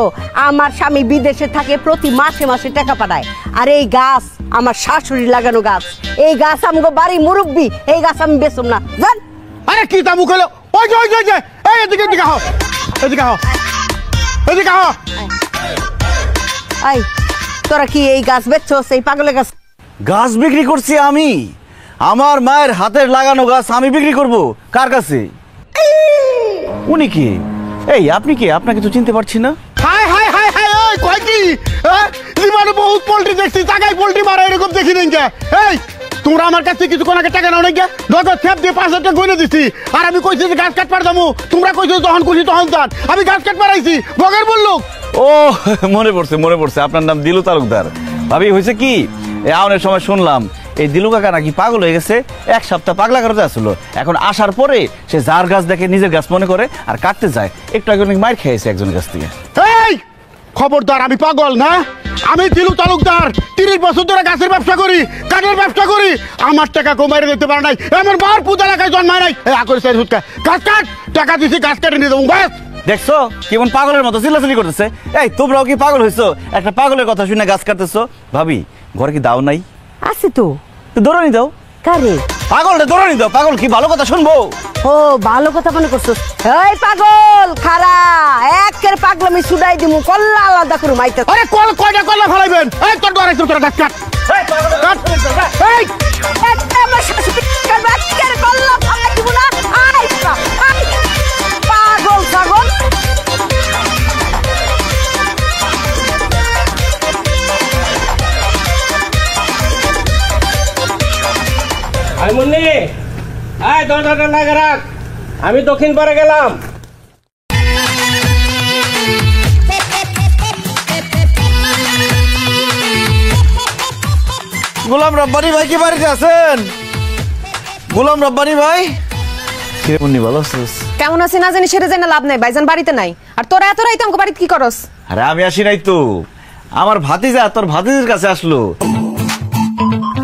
আমার স্বামী বিদেশে থাকে, প্রতি মাসে মাসে টাকা পাঠায়। আর এই গাছ আমার শাশুড়ি লাগানো গাছ, এই গাছ আমগো বাড়ি মুরব্বি, এই গাছ আমি বেচুম না, জান। আরে কি তামু কইলো? ওই যে ওই যে এই এদিকে এদিকে আহ, এদিকে আহ, এদিকে আহ। এই তোরা কি এই গাছ বেচছস? এই পাগলের গাছ গাছ বিক্রি করছি আমি? আমার মায়ের হাতের লাগানো গাছ আমি বিক্রি করব কার কাছে? উনি কি? এই আপনি কি? আপনাকে তো চিনতে পারছি না। হাই হাই হাই হাই, ওই কই কি? জীবনে বহুত পোল্ট্রি দেখছি, টাকায় পোল্ট্রি মারা এরকম দেখি নাই। এই তোমরা আমার কাছে কিছু কোন টাকা নাও নাই, নগদ খেপ দিয়ে 5,000 টাকা গইনে দিছি। আর আমি কইছি যে গাছ কাট পারদামু, তোমরা কইছো যখন খুশি তখন যান। আমি গাছ কাট পারাইছি, বগের বললো। ও মনে পড়ছে, আপনার নাম দিলু তালুকদার। ভাবি হয়েছে কি, এই আউনের সময় শুনলাম এই দিলু কাকা নাকি পাগল হয়ে গেছে, 1 সপ্তাহ পাগলা করতে আসলো। এখন আসার পরে সে যার গাছ দেখে নিজের গাছ মনে করে আর কাটতে যায়। একটু আগে অনেক মার খেয়েছে একজনের কাছ থেকে। এই খবরদার, আমি পাগল না। আমি দিলু তালুকদার, 30 বছর ধরে গাছের ব্যবসা করি, কাঠের ব্যবসা করি। আমার টাকা কমাইরে দিতে পারে নাই, আমার মার পুত এলাকায় জন্মায় নাই। গাছ কাট, টাকা দিছি, গাছ কাটে নিয়ে যাবো। ব্যাস দেখছো কেমন পাগলের মতো চিল্লাচিল্লি করতেছে। এই তোমরাও কি পাগল হয়েছো? একটা পাগলের কথা শুনে গাছ কাটতেছো। ভাবি ঘরে কি দাও নাই? আছে তো। দৌড়ানি দাও। কারে? পাগল দৌড়ানি দাও। পাগল কি ভালো কথা শুনবো? ও ভালো কথা মনে করছো? এই পাগল খারা, একের পাগলামি ছুড়াই দিমু, কল্লা আলাদা করু মাইতে। আরে কল কয়টা কল্লা ফেলাইবেন? এই তোর ডরাইছো, তোরা গাছ কাট। এই একটা আমার শাশুড়ি কাটবে, একের কল্লা ফেলাই দিমু না। আই পাগল পাগল। আই মুন্নি, আয় দরজাটা লাগা রাখ, আমি দক্ষিণ পারে গেলাম। গোলাম রব্বানি ভাই কি বাড়িতে আছেন? গোলাম রব্বানি ভাই। কিরে মুন্নি, ভালো আছিস? কেমন আছি না জানি সেটা জানা লাভ নাই, ভাইজান বাড়িতে নাই। আর তোরা এত রাইতে আমাকে বাড়িতে কি করস? আরে আমি আসি নাই তো, আমার ভাতিজা তোর ভাতিজির কাছে আসলো।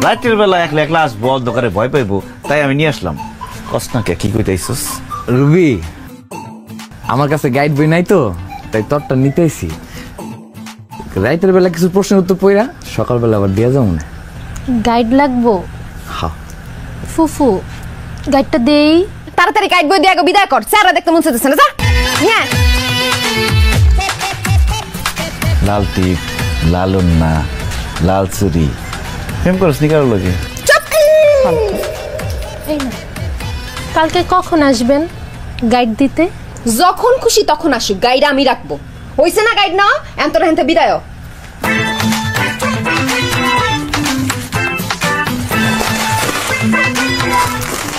রাতের বেলা একলা একলা আসবো, অন্ধকারে ভয় পাইবো, তাই আমি নিয়ে আসলাম। কষ্ট না কে কি কইতাইছস? রুবি, আমার কাছে গাইড বই নাই তো, তাই তোরটা নিতে আইছি। রাইতের বেলা কিছু প্রশ্নের উত্তর পড়া সকালবেলা আবার দিয়া যাবো না। গাইড লাগবো? হ্যাঁ। ফুফু গাইডটা দেই। তাড়াতাড়ি গাইড বই দিয়ে বিদায় কর, স্যাররা দেখতে মন চাইতেছে না, যা হ্যাঁ। লাল টিপ, লাল ওন্না, লাল চুরি, প্রেম করস নি কারো লগে? এই না, কালকে কখন আসবেন গাইড দিতে? যখন খুশি তখন আসুক, গাইড আমি রাখবো। হইছে না গাইড না, এন্তর হেনতে বিদায়।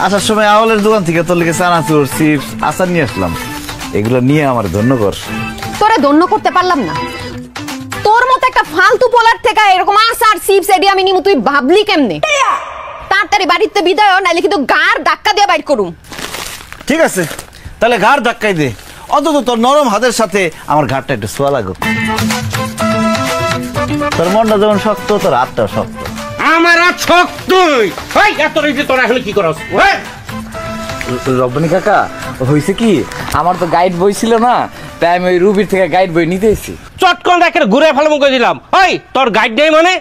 আসার সময় আওয়ালের দোকান থেকে তোর লেগে চানাচুর, চিপস, আচার নিয়ে আসলাম। এগুলো নিয়ে আমার ধন্য কর। তোরে ধন্য করতে পারলাম না, তোর মতো একটা ফালতু পোলার থেকে এরকম আচার চিপস এডি আমি নিমু, তুই ভাবলি কেমনে? তাড়াতাড়ি বাড়িতে বিদায়, নাইলে কিন্তু গার ধাক্কা দিয়ে বাইর করুম। ঠিক আছে, তাহলে ঘাড় ধাক্কাই দে, অন্তত তোর নরম হাতের সাথে আমার ঘাটটা একটু সোয়া লাগুক। তোর মনটা যেমন শক্ত, তোর হাতটাও শক্ত। আমার হাত শক্তই। ওই এত রেজে তোরা এখন কি করস? রব্বানি কাকা, হয়েছে কি, আমার তো গাইড বই ছিল না, তাই আমি ওই রুবির থেকে গাইড বই নিতে এসেছি। চটকন দেখে ঘুরে ফেলে মুখে দিলাম। ওই তোর গাইড নেই মানে?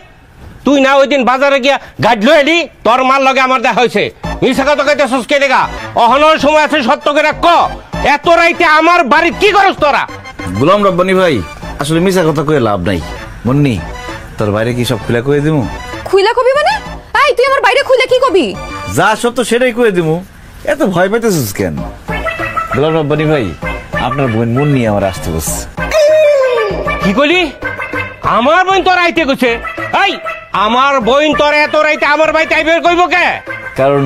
তুই না ওই দিন বাজারে গিয়া গাইড লয়ে এলি, তোর মাল লগে আমার দেখা হয়েছে। মিশা কথা কইতেছস কে লেগা? অহনর সময় আছে, সত্য করে রাখ। এত রাইতে আমার বাড়ি কি করস তোরা? গোলাম রব্বানি ভাই, আসলে মিশা কথা কয়ে লাভ নাই। মুন্নি, তোর বাইরে কি সব খুলে কয়ে দিমু? খুইলা কবি মানে? এই তুই আমার বাইরে খুইলা কি কবি? যা সত্য সেটাই কয়ে দিমু, এত ভয় পাইতেছিস কেন? গোলাম রব্বানি ভাই, আপনার বোন মুন্নি আমার আসতে বসছে। কি কইলি? আমার বোন তোর আইতে কইছে? এই আমার বোন তোর এত রাইতে আমার বাড়িতে আইবে কইব কে? কারণ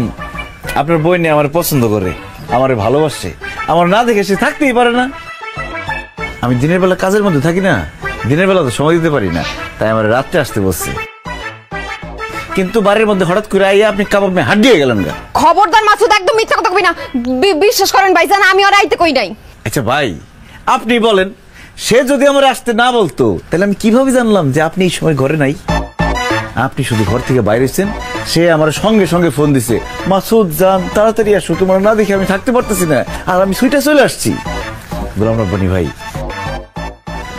আপনার বোন আমার পছন্দ করে, আমারে ভালোবাসে, আমার না দেখে সে থাকতেই পারে না। আমি দিনের বেলা কাজের মধ্যে থাকি না, দিনের বেলা তো সময় দিতে পারি না, তাই আমার রাত্রে আসতে বসছে। কিন্তু বাড়ির মধ্যে হঠাৎ করে আইয়া আপনি কাবাব মে হাত দিয়ে গেলেন গা। খবরদার মাসুদ, একদম মিথ্যা কথা কবি না। বিশ্বাস করেন ভাইজান, আমি ওর আইতে কই নাই। আচ্ছা ভাই, আপনি বলেন, সে যদি আমার আসতে না বলতো, তাহলে আমি কিভাবে জানলাম যে আপনি এই সময় ঘরে নাই? আপনি শুধু ঘর থেকে বাইরেছেন, সে আমার সঙ্গে সঙ্গে ফোন দিছে, মাসুদ জান তাড়াতাড়ি আসো, তোমার না দেখে আমি থাকতে পারতেছি না, আর আমি সুইটা চলে আসছি। গোলাম রব্বানি ভাই,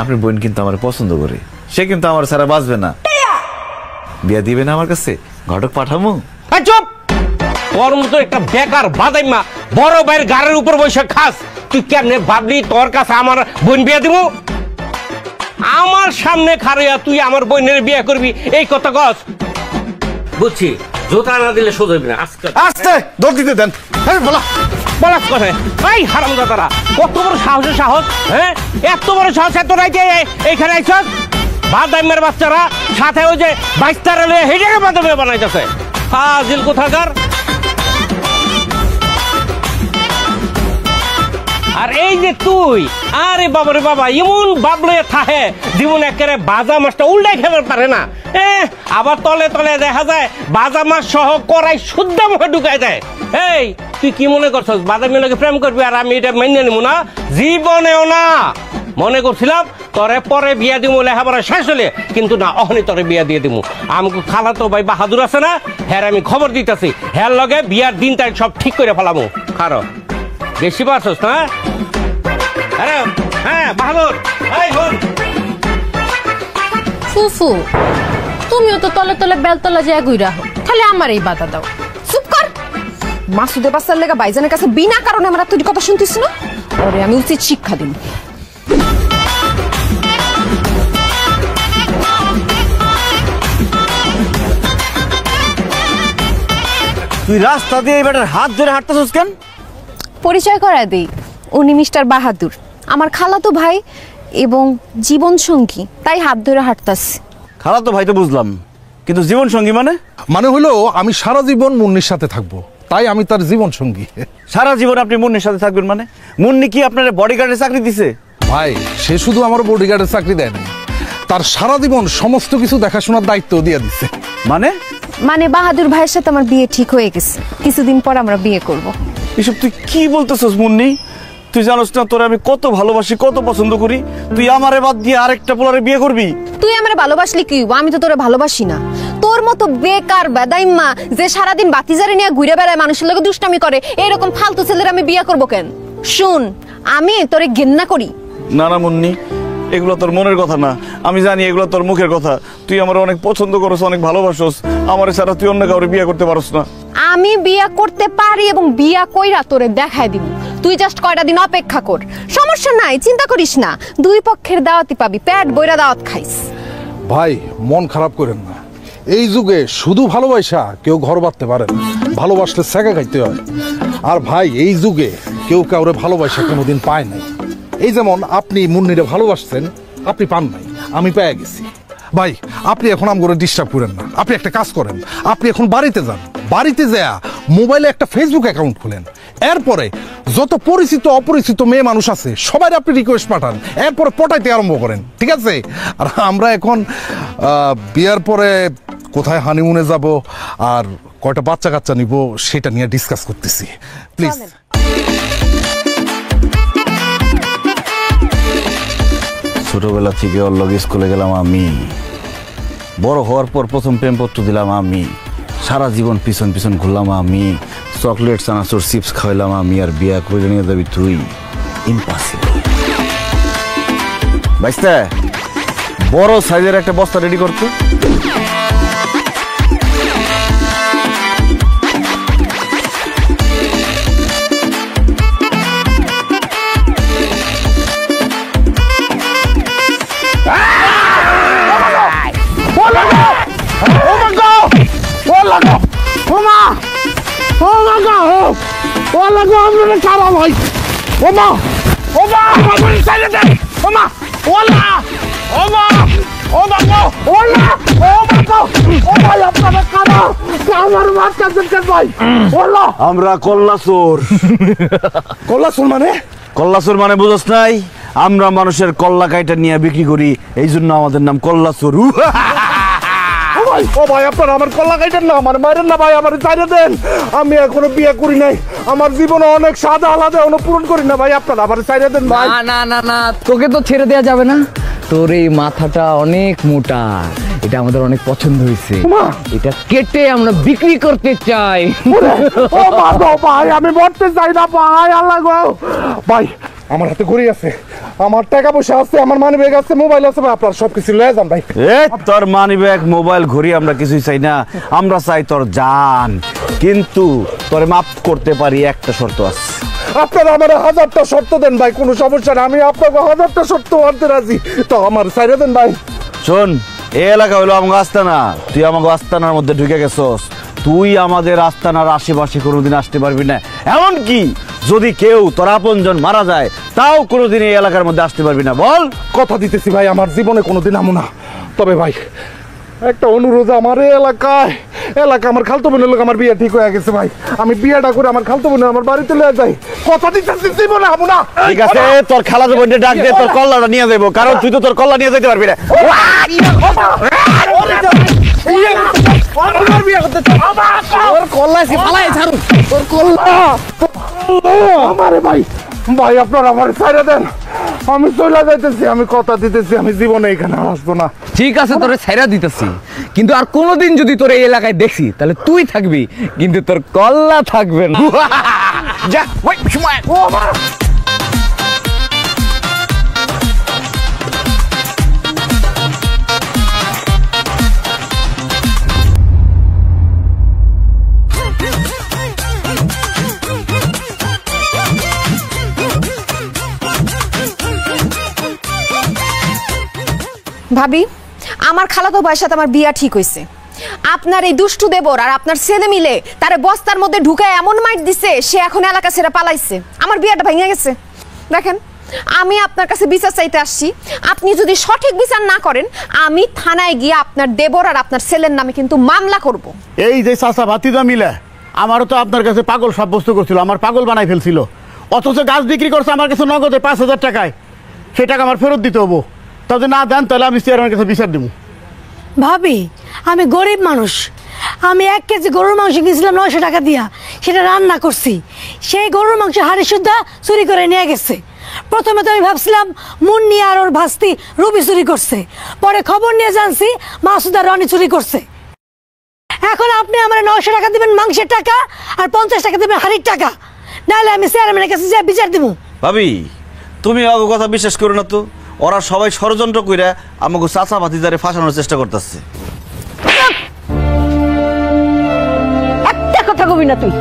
আপনার বোন কিন্তু আমার পছন্দ করে, সে কিন্তু আমার ছাড়া বাঁচবে না। বিয়া দিবে না আমার কাছে, ঘটক পাঠামু? চুপ! তোর মতো একটা বেকার বাদাইমা বড় ভাইয়ের গাড়ির উপর বসে খাস, তুই কেমনে ভাবলি তোর কাছে আমার বোন বিয়া দিব? আমার সামনে খাড়িয়া তুই আমার বোনের বিয়ে করবি, এই কথা কস? বুঝছি, জোতা না দিলে সোজা হইবে না। আস্তে দৌড় দিতে দেন। বলাস কথা, এই হারামজাদারা, কত বড় সাহসের সাহস! হ্যাঁ, এত বড় সাহস এত রাইতে এইখানে আইছস? বাদাইমের বাচ্চারা সাথে ওই যে বাইস্তারা লয়ে হেডে বাদামে বানাইতেছে। ফাজিল কোথাকার! আর এই যে তুই, আরে বাবারে বাবা, এমন বাবলে থাহে জীবন একেবারে বাজা মাছটা উল্টাই খেতে পারে না। আবার তলে তলে দেখা যায় বাজা মাছ সহ কড়াই শুদ্ধ মুখে ঢুকাই দেয়। এই তুই কি মনে করছস বাদামি লোকে প্রেম করবি আর আমি এটা মেনে নিব না? জীবনেও না। মনে করছিলাম তরে পরে বিয়া দিব, লেখাপড়া শেষ হলে, কিন্তু না, অহনি তরে বিয়া দিয়ে দিব। আমাকে খালাতো ভাই বাহাদুর আছে না, হ্যাঁ আমি খবর দিতেছি, হ্যাঁ লগে বিয়ার দিন তারিখ সব ঠিক করে ফেলামো। খারো বেশি পারছস না? আরে হ্যাঁ বাহাদুর, ফুফু তুমিও তো তলে তলে বেলতলা যায় ঘুরা হো, খালি আমার এই বাধা দাও। চুপ কর! মাসুদের বাচ্চার লেগা ভাইজানের কাছে বিনা কারণে আমরা তুই কথা শুনতিস না? ওরে আমি উচিত শিক্ষা দিন। তুই রাস্তা দিয়ে এই বেটার হাত ধরে হাঁটতেছিস কেন? পরিচয় করা দেই, উনি মিস্টার বাহাদুর, আমার খালাতো ভাই এবং জীবন সঙ্গী, তাই হাত ধরে হাঁটতাছি। খালা তো ভাই তো বুঝলাম, কিন্তু জীবন সঙ্গী মানে? মানে হলো আমি সারা জীবন মুন্নির সাথে থাকবো, তাই আমি তার জীবন সঙ্গী। সারা জীবন আপনি মুন্নির সাথে থাকবেন মানে? মুন্নি কি আপনার বডিগার্ডের চাকরি দিছে? ভাই, সে শুধু আমার বডিগার্ডের চাকরি দেয় না, তার সারা জীবন সমস্ত কিছু দেখাশোনার দায়িত্ব দিয়ে দিচ্ছে। মানে? মানে বাহাদুর ভাইয়ের সাথে আমার বিয়ে ঠিক হয়ে গেছে, কিছুদিন পর আমরা বিয়ে করব। এসব তুই কি বলতেছস মুন্নি? তুই জানোস না তোরে আমি কত ভালোবাসি, কত পছন্দ করি, তুই আমারে বাদ দিয়ে আরেকটা পোলারে বিয়ে করবি? তুই আমারে ভালোবাসলি কি? আমি তো তোরে ভালোবাসি না। তোর মতো বেকার বেদাইম্মা যে সারাদিন বাতিজারে নিয়ে ঘুরে বেড়ায় মানুষের লোকে দুষ্টামি করে এরকম ফালতু ছেলের আমি বিয়ে করবো কেন? শুন, আমি তোরে ঘেন্না করি। না না মুন্নি, এগুলো তোর মনের কথা না, আমি জানি এগুলো তোর মুখের কথা। তুই আমার অনেক পছন্দ করছ, অনেক ভালোবাসোস, আমার ছাড়া তুই অন্য কাউরে বিয়ে করতে পারস না। আমি বিয়া করতে পারি এবং বিয়া কইরা তোরে দেখায় দিব। তুই জাস্ট কয়টা দিন অপেক্ষা কর, সমস্যা নাই, চিন্তা করিস না। দুই পক্ষের দাওয়াতই পাবি, পেট বইরা দাওয়াত খাইস। ভাই মন খারাপ করেন না, এই যুগে শুধু ভালোবাসা কেউ ঘর বাঁধতে পারে না, ভালোবাসলে সেকা খাইতে হয়। আর ভাই এই যুগে কেউ কাউরে ভালোবাসা কোনোদিন পায় নাই। এই যেমন আপনি মুন্নিরে ভালোবাসছেন, আপনি পান নাই, আমি পেয়ে গেছি। ভাই আপনি এখন আমগরে ডিস্টার্ব করেন না, আপনি একটা কাজ করেন, আপনি এখন বাড়িতে যান, বাড়িতে যায়া মোবাইলে একটা ফেসবুক অ্যাকাউন্ট খোলেন, এরপরে যত পরিচিত অপরিচিত মেয়ে মানুষ আছে সবাই আপনি রিকোয়েস্ট পাঠান, এরপরে পটাইতে আরম্ভ করেন, ঠিক আছে? আর আমরা এখন বিয়ার পরে কোথায় হানিমুনে যাব আর কয়টা বাচ্চা কাচ্চা নিব সেটা নিয়ে ডিসকাস করতেছি। প্লিজ। ছোটবেলা থেকে ওর লগে স্কুলে গেলাম আমি, বড় হওয়ার পর প্রথম প্রেমপত্র দিলাম আমি, সারা জীবন পিছন পিছন ঘুরলাম আমি, চকলেট চানাচুর চিপস খাওয়াইলাম আমি, আর বিয়া করে নিয়ে যাবি তুই? ইম্পসিবল। বাইস্তা বড় সাইজের একটা বস্তা রেডি করতে। আমরা কল্লাচোর। কল্লাচোর মানে? কল্লাচোর মানে বুঝছ নাই? আমরা মানুষের কল্লা কাইটা নিয়ে বিক্রি করি, এই জন্য আমাদের নাম কল্লাচোর। ও ভাই আপনারা আমার কল্লা কাইটেন না, আমার মারেন না ভাই, আমার চাইরে দেন। আমি এখনো বিয়ে করি নাই, আমার জীবনে অনেক সাদা আলাদা এখনো পূরণ করি না ভাই, আপনারা আমার চাইরে দেন ভাই। না না না না, তোকে তো ছেড়ে দেওয়া যাবে না, তোর এই মাথাটা অনেক মোটা, এটা আমাদের অনেক পছন্দ হয়েছে, এটা কেটে আমরা বিক্রি করতে চাই। ও মা গো ভাই, আমি মরতে চাই না ভাই, আল্লাহ গো ভাই। আমার হাতে ঘড়ি আছে, আমার টাকা পয়সা আছে, আমার মানি ব্যাগ আছে, মোবাইল আছে ভাই, আপনার সবকিছু লয়ে যান ভাই। তোর মানি ব্যাগ মোবাইল ঘড়ি আমরা কিছুই চাই না, আমরা চাই তোর জান। কিন্তু তোর মাফ করতে পারি, একটা শর্ত আছে। আপনারা আমার 1000টা শর্ত দেন ভাই, কোনো সমস্যা না, আমি আপনাকে 1000টা শর্ত মানতে রাজি, তো আমার চাইরে দেন ভাই। শোন, এই এলাকা হলো আমাকে আস্তানা, তুই আমাকে আস্তানার মধ্যে ঢুকে গেছস, তুই আমাদের আস্তানার আশেপাশে কোনোদিন আসতে পারবি না। এমনকি যদি কেউ তোর আপনজন মারা যায় তাও কোনোদিন এই এলাকার মধ্যে আসতে পারবি না। বল। কথা দিতেছি ভাই, আমার জীবনে কোনোদিন আমু না। তবে ভাই একটা অনুরোধ, আমার এই এলাকা আমার খালতো বোনের লোক, আমার বিয়ে ঠিক হয়ে গেছে ভাই, আমি বিয়েটা করে আমার খালতো বোনের আমার বাড়িতে লয়ে যাই। কথা দিতেছি জীবনে আমু না। ঠিক আছে, তোর খালাতো বোনকে ডাক দে, তোর কল্লাটা নিয়ে যাবো, কারণ তুই তো তোর কল্লা নিয়ে যেতে পারবি না। আমারে ভাই ভাই আপনারা আমার ছাইড়া দেন, আমি চলে যাইতেছি, আমি কথা দিতেছি আমি জীবনে এখানে আসবো না। ঠিক আছে, তোরে ছাইরা দিতেছি, কিন্তু আর কোনোদিন যদি তোর এই এলাকায় দেখছি তাহলে তুই থাকবি, কিন্তু তোর কল্লা থাকবে না। যা, ওই সময়। ও মা ভাবি, আমার খালাতো ভাইয়ের সাথে আমার বিয়া ঠিক হয়েছে। আপনার এই দুষ্টু দেবর আর আপনার ছেলে মিলে তারে বস্তার মধ্যে ঢুকায় এমন মাইট দিছে, সে এখন এলাকা ছেড়ে পালাইছে। আমার বিয়াটা ভেঙে গেছে। দেখেন, আমি আপনার কাছে বিচার চাইতে আসছি, আপনি যদি সঠিক বিচার না করেন আমি থানায় গিয়ে আপনার দেবর আর আপনার ছেলের নামে কিন্তু মামলা করব। এই যে চাচা ভাতিজা মিলে আমারও তো আপনার কাছে পাগল সাব্যস্ত করছিল, আমার পাগল বানাই ফেলছিল, অথচ গাছ বিক্রি করছে আমার কাছে নগদে 5000 টাকায়, সে টাকা আমার ফেরত দিতে হবো। তাহলে না দেন তাহলে আমি চেয়ারম্যানের কাছে বিচার দেবো। ভাবি, আমি গরিব মানুষ, আমি 1 কেজি গরুর মাংস কিনছিলাম 900 টাকা দিয়া, সেটা রান্না করছি, সেই গরুর মাংস হাড়ি সুদ্ধা চুরি করে নিয়ে গেছে। প্রথমে তো আমি ভাবছিলাম মুন্নি আর ওর ভাস্তি রুবি চুরি করছে, পরে খবর নিয়ে জানছি মাসুদ আর রনি চুরি করছে। এখন আপনি আমার 900 টাকা দিবেন মাংসের টাকা আর 50 টাকা দিবেন হাড়ির টাকা, নাহলে আমি চেয়ারম্যানের কাছে যা বিচার দিব। ভাবি তুমি ওর কথা বিশ্বাস করো না তো, ওরা সবাই ষড়যন্ত্র কইরা আমাকে চাচা ভাতিজারে ফাঁসানোর চেষ্টা করতেছে। একটা কথা কবি না তুই,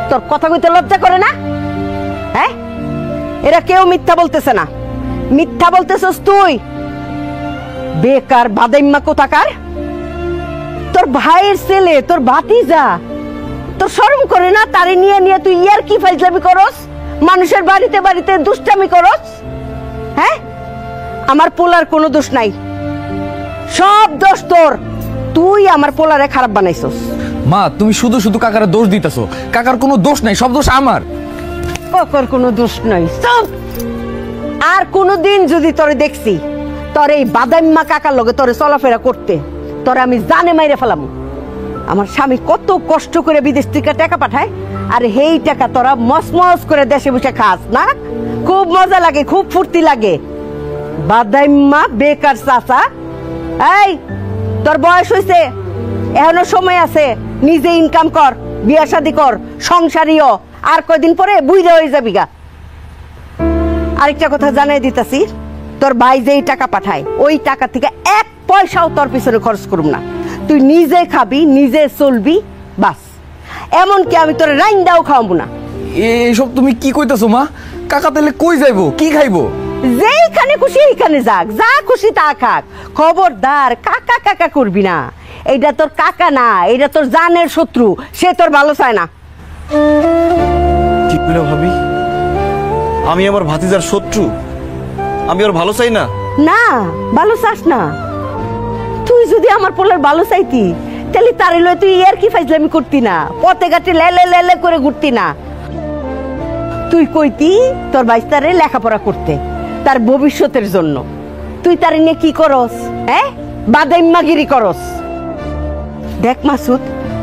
তোর কথা কইতে লজ্জা করে না? হ্যাঁ, এরা কেউ মিথ্যা বলতেছে না, মিথ্যা বলতেছস তুই। বেকার বাদাইম্মা কোথাকার, তোর ভাইয়ের ছেলে, তোর ভাতিজা, তোর শরম করে না? তারে নিয়ে নিয়ে তুই ইয়ার কি ফাইজলামি করস, মানুষের বাড়িতে বাড়িতে দুষ্টামি করস। হ্যাঁ, আমার পোলার কোনো দোষ নাই, সব দোষ তোর। তুই আমার পোলারে খারাপ বানাইছস। মা তুমি শুধু শুধু কাকারে দোষ দিতেছো, কাকার কোনো দোষ নাই, সব দোষ আমার। কাকার কোনো দোষ নাই, সব। আর কোনোদিন যদি তোরে দেখছি তোর এই বাদাইম্মা কাকার লগে তোরে চলাফেরা করতে, তোরে আমি জানে মাইরে ফেলাম। আমার স্বামী কত কষ্ট করে বিদেশ থেকে টাকা পাঠায়, আর এই টাকা তোরা মসমস করে দেশে বসে খাস না? খুব মজা লাগে, খুব ফুর্তি লাগে। বাদাইম্মা বেকার চাচা। এই তোর বয়স হয়েছে, এখনো সময় আছে, নিজে ইনকাম কর, বিয়া শাদি কর, সংসারীয়। আর কয়দিন পরে বুইড়া হয়ে যাবি গা। আরেকটা কথা জানাই দিতাছি, তোর ভাই যেই টাকা পাঠায় ওই টাকা থেকে 1 পয়সাও তোর পিছনে খরচ করব না। তুই নিজে খাবি, নিজে চলবি, বাস। এমনকি আমি তোর রাইন্দাও খাওয়াবো না। এইসব তুমি কি কইতাছো মা? কাকা তাহলে কই যাইবো, কি খাইবো? যেইখানে খুশি এইখানে যাক, যা খুশি তা খাক। খবরদার কাকা কাকা করবি না। এইটা তোর কাকা না, এইটা তোর জানের শত্রু, সে তোর ভালো চায় না। কি কইলা ভাবি? আমি আমার ভাতিজার শত্রু? আমি ওর ভালো চাই না? না, ভালো চাস না। তুই যদি আমার পোলার ভালো চাইতি, তাহলে তারে লয় তুই আর কি ফাইজলামি করতি না, পথে ঘাটে লেলে লেলে করে ঘুরতি না। তুই কইতি তোর বাইস্তারে লেখাপড়া করতে, তার ভবিষ্যতের জন্য। তুই তারে নিয়ে কি করস? হ্যাঁ, বাদাইম্মাগিরি করস। দেখ মাসুদ,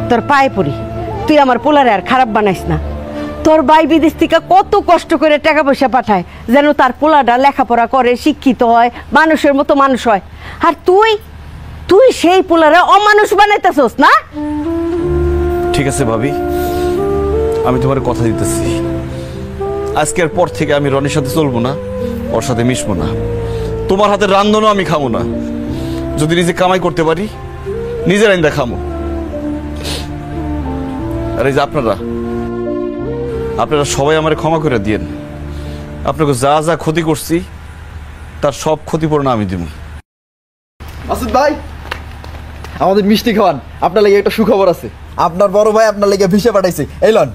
তোর পায়ে পড়ি, তুই আমার পোলারে আর খারাপ বানাইস না। তোর ভাই বিদেশ থেকে কত কষ্ট করে টাকা পয়সা পাঠায় যেন তার পোলাটা লেখাপড়া করে, শিক্ষিত হয়, মানুষের মতো মানুষ হয়। আর তুই তুই সেই পোলারে অমানুষ বানাইতেছস না? ঠিক আছে ভাবি, আমি তোমার কথা দিতেছি, আজকের পর থেকে আমি রনির সাথে চলবো না, ওর সাথে মিশবো না। তোমার হাতে রান্ধনও আমি খামো না। যদি নিজে কামাই করতে পারি, নিজের আইন্দা খামো। আর এই যে আপনারা সবাই আমার ক্ষমা করে দিয়েন। আপনাকে যা যা ক্ষতি করছি তার সব ক্ষতিপূরণ আমি দিব। মাসুদ ভাই, আমাদের মিষ্টি খাওয়ান, আপনার লাগে একটা সুখবর আছে। আপনার বড় ভাই আপনার লাগে ভিসা পাঠাইছে, এই লন।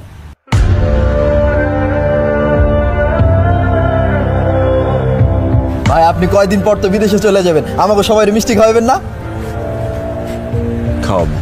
ভাই আপনি কয়দিন পর তো বিদেশে চলে যাবেন, আমাকে সবাই মিষ্টি খাওয়াবেন না? খাওয়াবো।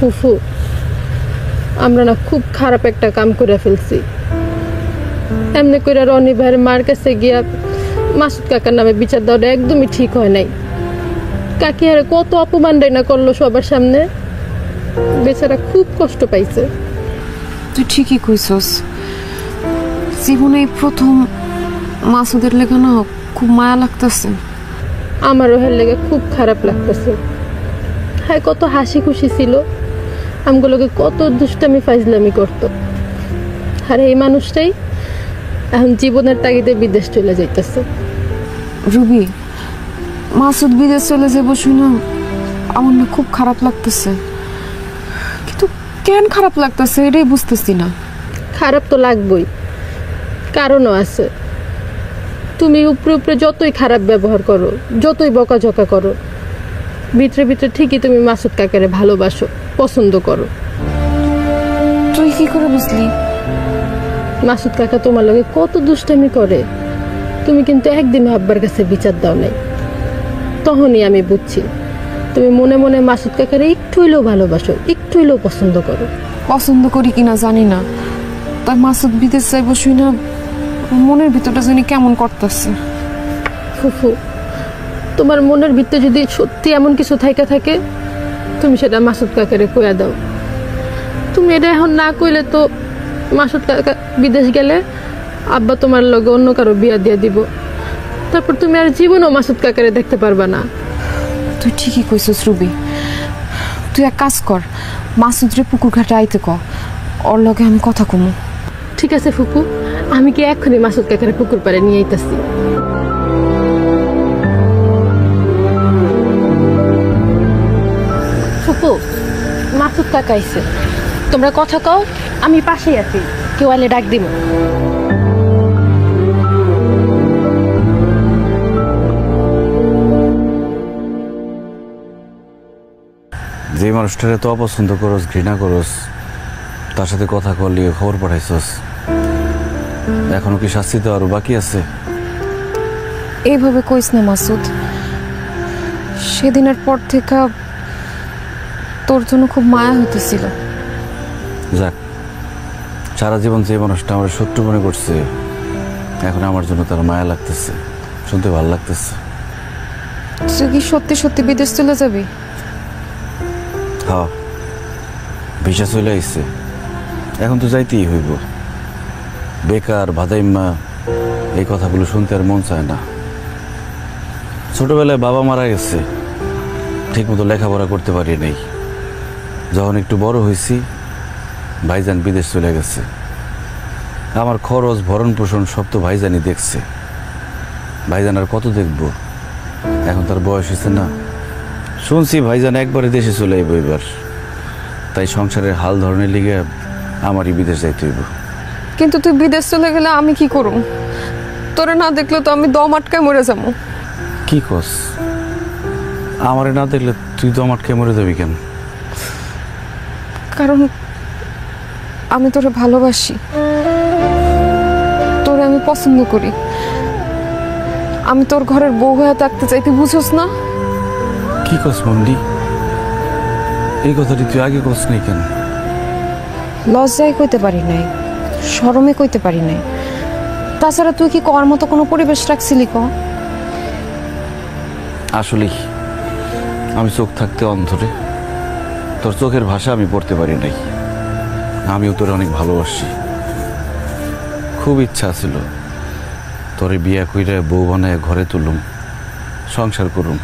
ফুফু, আমরা না খুব খারাপ একটা কাম করে ফেলছি। এমনি করে রনি ভাইয়ের মার কাছে গিয়া মাসুদ কাকার নামে বিচার দেওয়াটা একদমই ঠিক হয় নাই। কাকি হারে কত অপমান না করলো সবার সামনে, বেচারা খুব কষ্ট পাইছে। তুই ঠিকই কইছস, জীবনে এই প্রথম মাসুদের লেগে না খুব মায়া লাগতেছে। আমারও হের লেগে খুব খারাপ লাগতেছে। হ্যাঁ, কত হাসি খুশি ছিল, আমগুলোকে কত দুষ্টামি ফাইজলামি করতো। আর এই মানুষটাই এখন জীবনের তাগিদে বিদেশ চলে যাইতেছে। রুবি, মাসুদ বিদেশ চলে যাবো শুনে আমার না খুব খারাপ লাগতেছে, কিন্তু কেন খারাপ লাগতেছে এটাই বুঝতেছি না। খারাপ তো লাগবই, কারণও আছে। তুমি উপরে উপরে যতই খারাপ ব্যবহার করো, যতই বকাঝকা করো, ভিতরে ভিতরে ঠিকই তুমি মাসুদ কাকারে ভালোবাসো, পছন্দ করো। তুই কি করে বুঝলি? মাসুদ কাকা তোমার লগে কত দুষ্টামি করে, তুমি কিন্তু একদিন আব্বার কাছে বিচার দাও নাই। তখনই আমি বুঝছি তুমি মনে মনে মাসুদ কাকারে একটু হইলেও ভালোবাসো, একটু হইলেও পছন্দ করো। পছন্দ করি কিনা জানি না, তাই মাসুদ বিদেশ যাইব শুই না মনের ভিতরটা জানি কেমন করতেছে। ফুফু, তোমার মনের ভিতরে যদি সত্যি এমন কিছু থাইকা থাকে, তুমি সেটা মাসুদ কাকারে কইয়া দাও। তুমি এটা এখন না কইলে তো মাসুদ কাকা বিদেশ গেলে আব্বা তোমার লগে অন্য কারো বিয়া দিয়ে দিব, তারপর তুমি আর জীবনও মাসুদ কাকারে দেখতে পারবা না। তুই ঠিকই কইছস রুবি, তুই এক কাজ কর, মাসুদরে পুকুর ঘাটে আইতে ক, ওর লগে আমি কথা কমু। ঠিক আছে ফুপু, আমি কি এক্ষুনি মাসুদ কাকারে পুকুর পাড়ে নিয়ে আইতাছি। ফুপু, মাসুদ কাকা আইছে, তোমরা কথা কও, আমি পাশেই আছি, কেউ আইলে ডাক দিব। যে মানুষটারে তো অপছন্দ করস, ঘৃণা করস, তার সাথে কথা করলি, খবর পাঠাইছস, এখনো কি শাস্তি দেওয়ারও বাকি আছে? এইভাবে কইস না মাসুদ, সেদিনের পর থেকে তোর জন্য খুব মায়া হইতেছিল। যাক, সারা জীবন যে মানুষটা আমার শত্রু মনে করছে, এখন আমার জন্য তার মায়া লাগতেছে, শুনতে ভালো লাগতেছে। তুই কি সত্যি সত্যি বিদেশ চলে যাবি? হ্যাঁ, ভিসা চলে আইছে, এখন তো যাইতেই হইব। বেকার ভাদাইম্মা এই কথাগুলো শুনতে আর মন চায় না। ছোটবেলায় বাবা মারা গেছে, ঠিক মতো লেখাপড়া করতে পারি নাই। যখন একটু বড় হয়েছি, ভাইজান বিদেশ চলে গেছে, আমার খরচ ভরণ পোষণ সব তো ভাইজানই দেখছে। ভাইজান আর কত দেখবো, এখন তার বয়স হয়েছে না। শুনছি ভাইজান একবারে দেশে চলে আইব এবার, তাই সংসারের হাল ধরনের লিগে আমারই বিদেশ যাইতে হইব। কিন্তু তুই বিদেশ চলে গেলে আমি কি করব? তোরে না দেখলে তো আমি দম আটকায় মরে যাবো। কি কস? আমারে না দেখলে তুই দম আটকে মরে যাবি কেন? কারণ আমি তোরে ভালোবাসি, তোরে আমি পছন্দ করি, আমি তোর ঘরের বউ হয়ে থাকতে চাই, তুই বুঝোস না? কি কস মন্ডি? এই কথাটি তুই আগে কস নাই কেন? লজ্জায় কইতে পারি নাই, শরমে কইতে পারি নাই। তাছাড়া তুই কি কর মতো কোনো পরিবেশ রাখছিলি ক? আসলে আমি চোখ থাকতে অন্ধরে, তোর চোখের ভাষা আমি পড়তে পারি নাই। আমিও তোরে অনেক ভালোবাসি, খুব ইচ্ছা ছিল তোরে বিয়া কইরা বউ বানায় ঘরে তুলুম, সংসার করুম,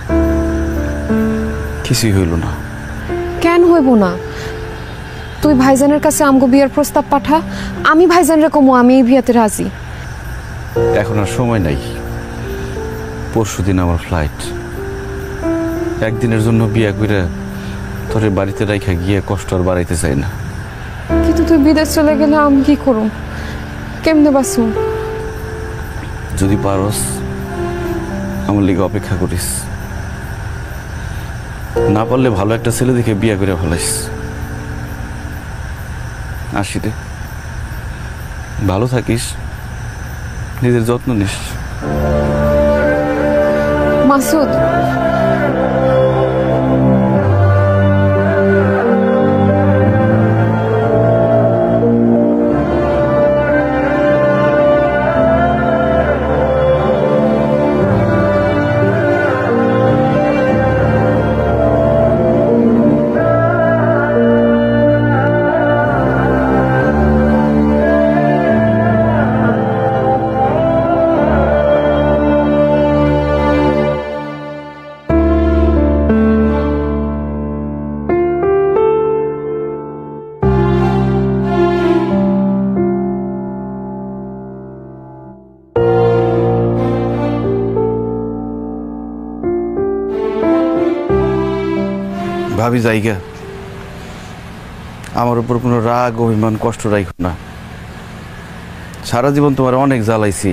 কিছুই হইল না। কেন হইব না? তুই ভাইজানের কাছে আমগো বিয়ের প্রস্তাব পাঠা, আমি ভাইজানরে কমু আমি এই বিয়াতে রাজি। এখন আর সময় নাই, পরশুদিন আমার ফ্লাইট। একদিনের জন্য বিয়া কইরা তোরে বাড়িতে রাইখা গিয়ে কষ্ট আর বাড়াইতে চাই না। কিন্তু তুই বিদেশ চলে গেলে আমি কি করুম, কেমনে বাঁচুম? যদি পারস আমার লিগে অপেক্ষা করিস, না পারলে ভালো একটা ছেলে দেখে বিয়া করে ফেলাইস। আসি রে, ভালো থাকিস, নিজের যত্ন নিস। মাসুদ, ভাবি জায়গা আমার উপর কোনো রাগ অভিমান কষ্ট রাখো না। সারা জীবন তোমার অনেক জ্বালাইছি,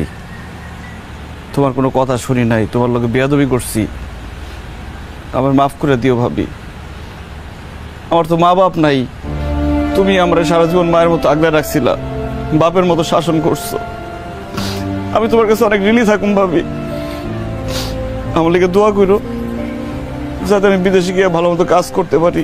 তোমার কোনো কথা শুনি নাই, তোমার লোকে বেয়াদবি করছি, আমার মাফ করে দিও ভাবি। আমার তো মা বাপ নাই, তুমি আমরা সারা জীবন মায়ের মতো আগলে রাখছিলা, বাপের মতো শাসন করছো। আমি তোমার কাছে অনেক ঋণী থাকুম ভাবি। আমার লিগে দোয়া করো যাতে আমি বিদেশে গিয়ে ভালো মতো কাজ করতে পারি।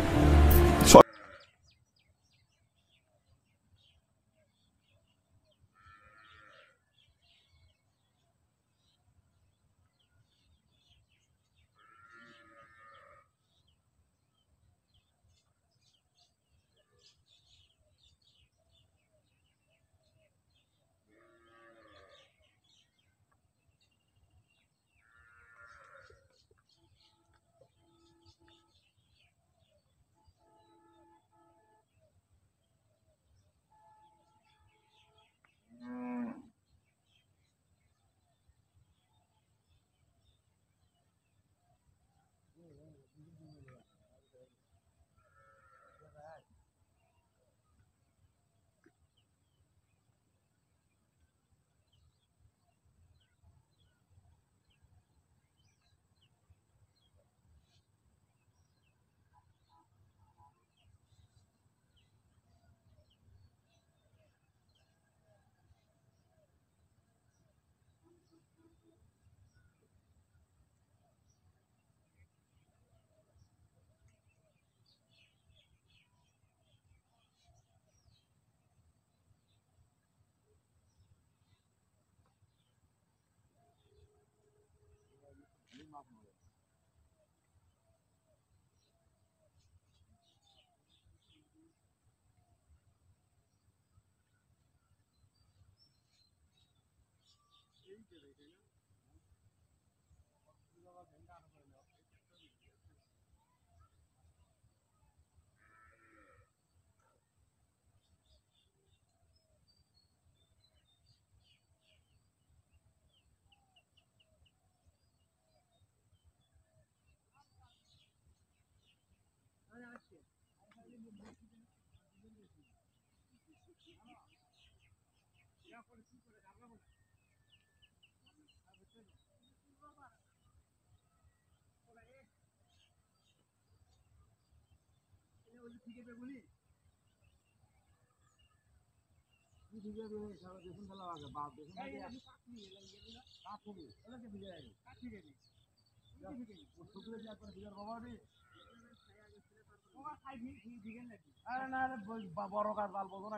বড় গাছ বাল বোঝো না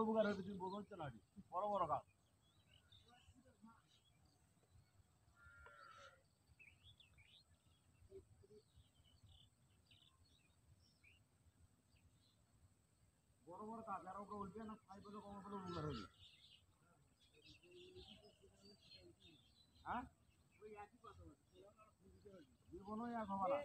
উপকার হয়েছে, তুমি বোঝো না বড় বড় গাছ। বড় বড় গাছ আর উপরে উঠবে না, খাই বলে কম বলে উপকার হবে। হ্যাঁ ওই একই কথা জীবনই এক হবে না।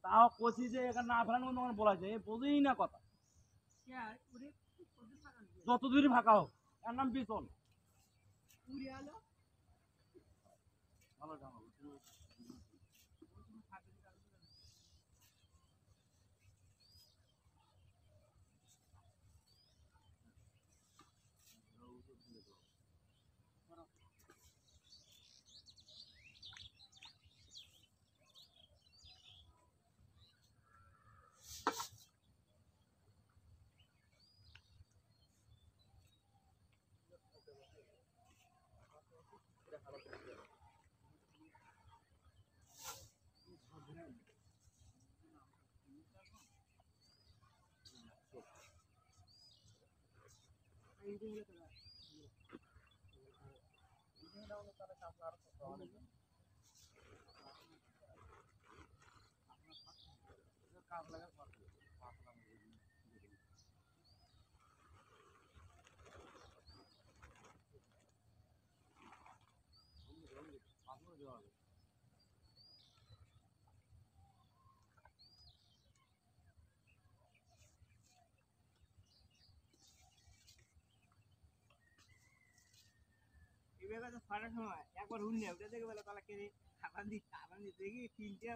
তাও কচি যে এখানে না ফেলানো তোমার বলা যায় বোঝেই না কথা যত দূরই ফাঁকা হোক এর নাম বিচল ভালো জানো কথা ফাটার সময় একবার হুন নিয়ে ওটা দেখে বলে তাহলে কে খাবার দিতে গিয়ে 3টে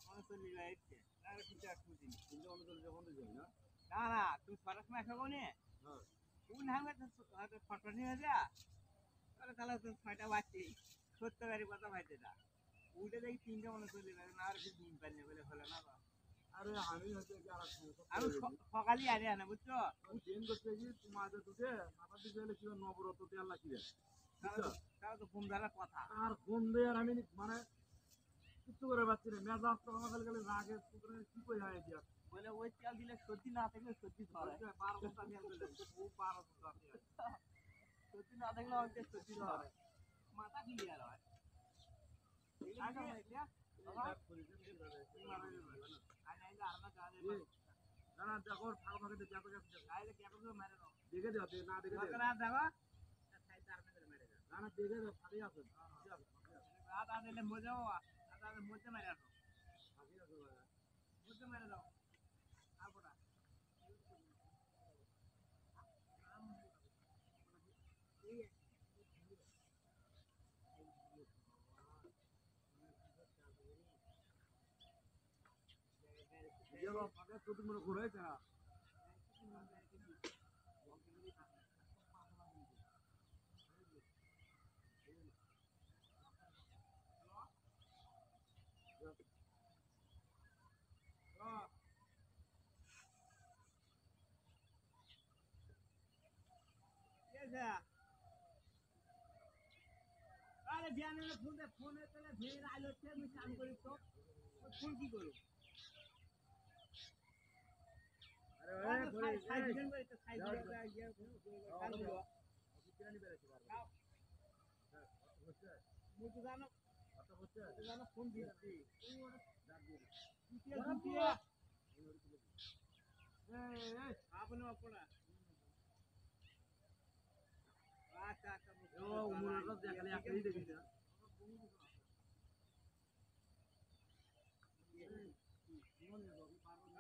39 যাচ্ছে না 3:39 যখন দিই না না না তুমি ফাটার সময় খাবো নে হ্যাঁ কোন হাঙ্গা তো ফটো নিয়ে যা তাহলে তো 6টা বাজছে 70 গাড়ি কথা ভাইতে না উঠে দেখি 3:39 না আর কি দিন পাইনি বলে হলো না আরে আমি হচ্ছে কি আর আমি সকালে আরে না বুঝছো ট্রেন করতে গিয়ে তোমাদের দুটো মাথা দিতে গেলে কি নবরত দেয়াল লাগিয়ে তাও তো ফোন ধরার কথা আর ফোন দেয়ার আমি মানে কিছু করে পাচ্ছি না মেজাজ তো আমাদের গেলে রাগে পুকুরে কি কই হয় দিয়া বলে ওই তেল দিলে সত্যি না থাকলে সত্যি ধরে 12 ঘন্টা তেল দিলে ও 12 ঘন্টা তেল সত্যি না থাকলে আমাকে সত্যি ধরে মাথা ক্লিয়ার হয় আগে এটা না না দেখো ফাঁকা ফাঁকা দেখে গাইলে কি করে মারে দাও দেখে দাও না দেখে দাও না দেখো সাইড আর মেরে দাও না না দেখে দাও ফাড়ি আছে রাত আদলে মজাও আদলে মজা মারে আসো ফাড়ি আছে মজা মারে দাও আপড়া ये लो पकड़ तो तुम लोग घुरे क्या अरे ध्यान में फोन है चले भेड़ आलो थे मैं काम करी तो फोन की करूं अरे साइड दिगन में तो साइड दिगन आ गया काम करो कितनी बेरा की बात मुझे जानो तो जानो फोन दिए किया ए आपने अपना अच्छा अच्छा ओ उमर तो देख ले आखिरी देखी ना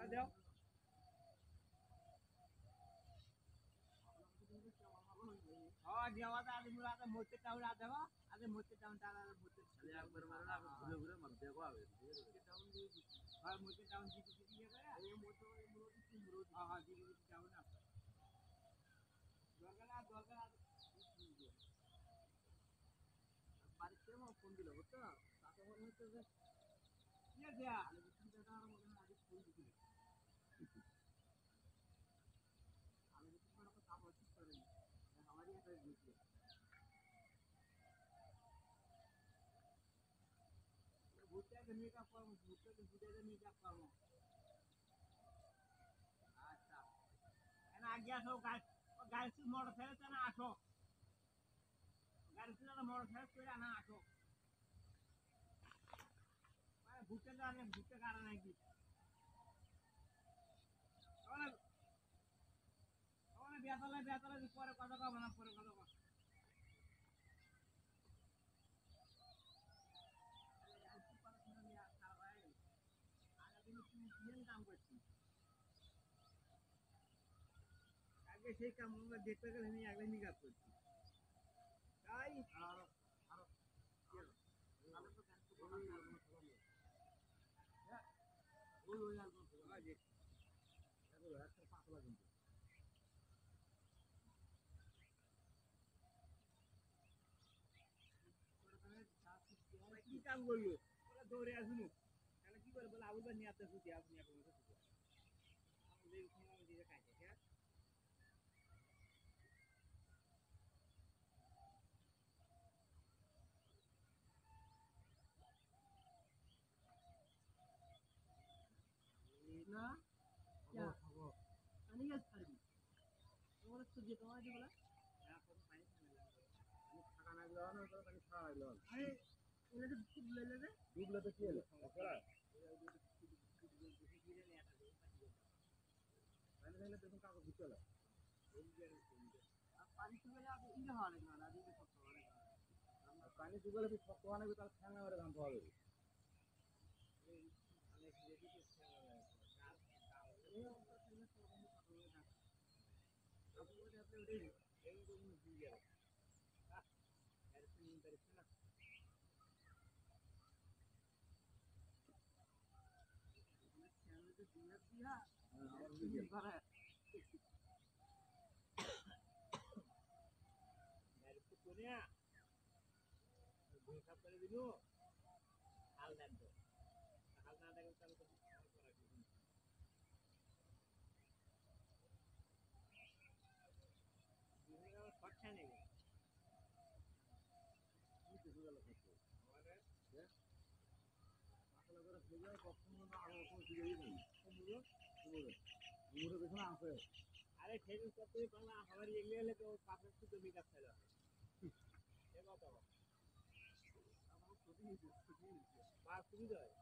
आ जाओ हाँ जेवा तो आदमी मुराद मोटे टाउन आ जाओ आगे मोटे टाउन टाला मोटे चले एक बार मारना घूरे घूरे मत देखो आवे मोटे टाउन दी हाँ मोटे टाउन दी ये करे ये मोटो मुरोद हाँ हाँ दी टाउन ना दोगला বাড়িতে ফোন দিল বুঝছো তাতে মনে হচ্ছে যে কি আছে আরে বুঝছি দাদা আর মনে আগে ফোন দিছিল আমি বুঝছি বড় কথা বলছি করে আমারই একটা দিছিল ভুট্টা কে মেকআপ করব ভুট্টা কে মেকআপ করব আচ্ছা এনা আগে আসো গাড়ি মোটর ফেরত না আসো গাড়ি ছিল মোটর ফেরত করে না আসো মানে ভুট্টা জানে ভুট্টা কাটা নাকি ওখানে বেতলে পরে কথা কব না পরে কথা কব কাম করছি আগে সেই কাম আমরা দেখতে গেলে আমি আগে নিকাপ করছি তাই আর ওই আর আগে একটা পাতলা কিন্তু কি কাম করলো ওরা দৌড়ে আসুন তাহলে কি করে বলে আবুল নিয়ে আসতে শুধু আপনি এখন আমাদের সময় দিয়ে খাইছে হ্যাঁ না क्या पानी का सर्विस और तो जे कमा दे बोला या पर पानी खाने लगा खाना लगा ना तो पानी खा लगा अरे इन्हें तो डूब ले तो क्या ले ओकरा पानी ले तो का को बिचला पानी सुबह आप इधर हाले ना आदि के सब हाले पानी सुबह भी पकवाने भी ताल खाना वाले काम पावे अनेक रेडी के হাল দেন তো হাল না দেখেন তাহলে তো খরচা নেই আরে সেই কতই বাংলা আমার এগিয়ে গেলে তো পাঁচের তো বিকাশ চাই এ কথা পাঁচ সুবিধা হয়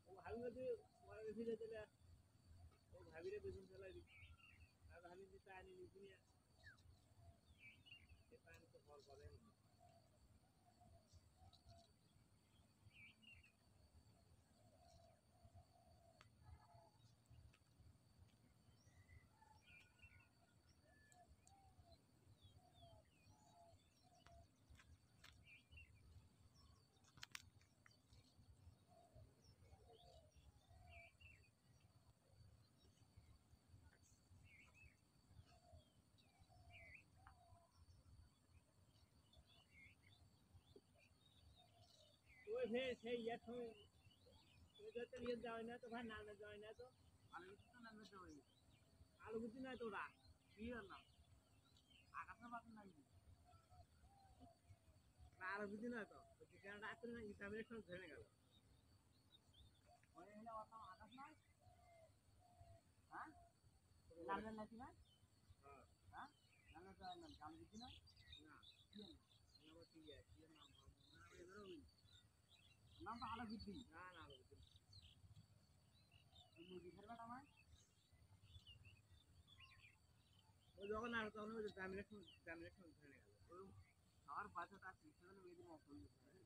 ও ভাবি যদি পরে ফিরে দিলে ও ভাবিরে বেতন চালাই দিই আর ভাবি দিতে আনি নিবি না এটা আমি তো ফল করেন ওই সেই ইয়ে তো ওই তো ইয়ে যাওয়াই না তো ভাই নামে যাওয়াই না তো আলু কিছু তো নামে যাওয়াই আলু কিছু নাই তোরা কি না আকাশের বাতি নাই না আলু কিছু নাই তো যেখানে রাত্রে না ইসলামের সঙ্গে ধরে গেল ওই হলো আমার আকাশ নাই হ্যাঁ নামে নাকি না হ্যাঁ নামে যাওয়াই না আলু কিছু নাই না কি না নাম ঠিক আছে কি নাম না এবারে ওই নাম তো আলো বুদ্ধি না না আলো বুদ্ধি মুরগি খেলবা আমার ও যখন আর তখন ওই জামিনেশন ধরে গেল আমার বাচ্চাটা আছে সেখানে মেয়েদের মতো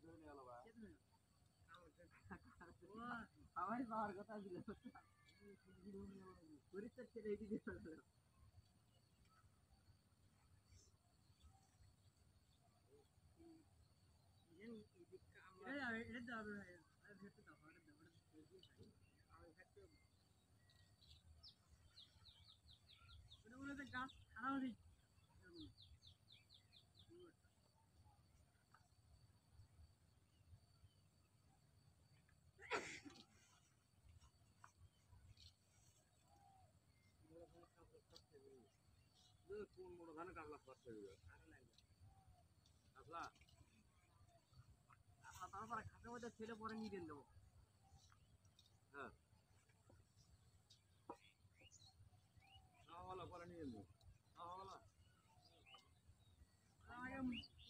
ধরে গেল বা আমার বাবার কথা ছিল পরীক্ষা ছেড়ে এদিকে গাছ খারাপ হয়ে কোন বড় ধানে কাবলা করতে হবে কাবলা তারপরে খাতে মধ্যে ছেলে পরে নিয়ে দেবো হ্যাঁ ভালো পরে নিয়ে দেবো ভালো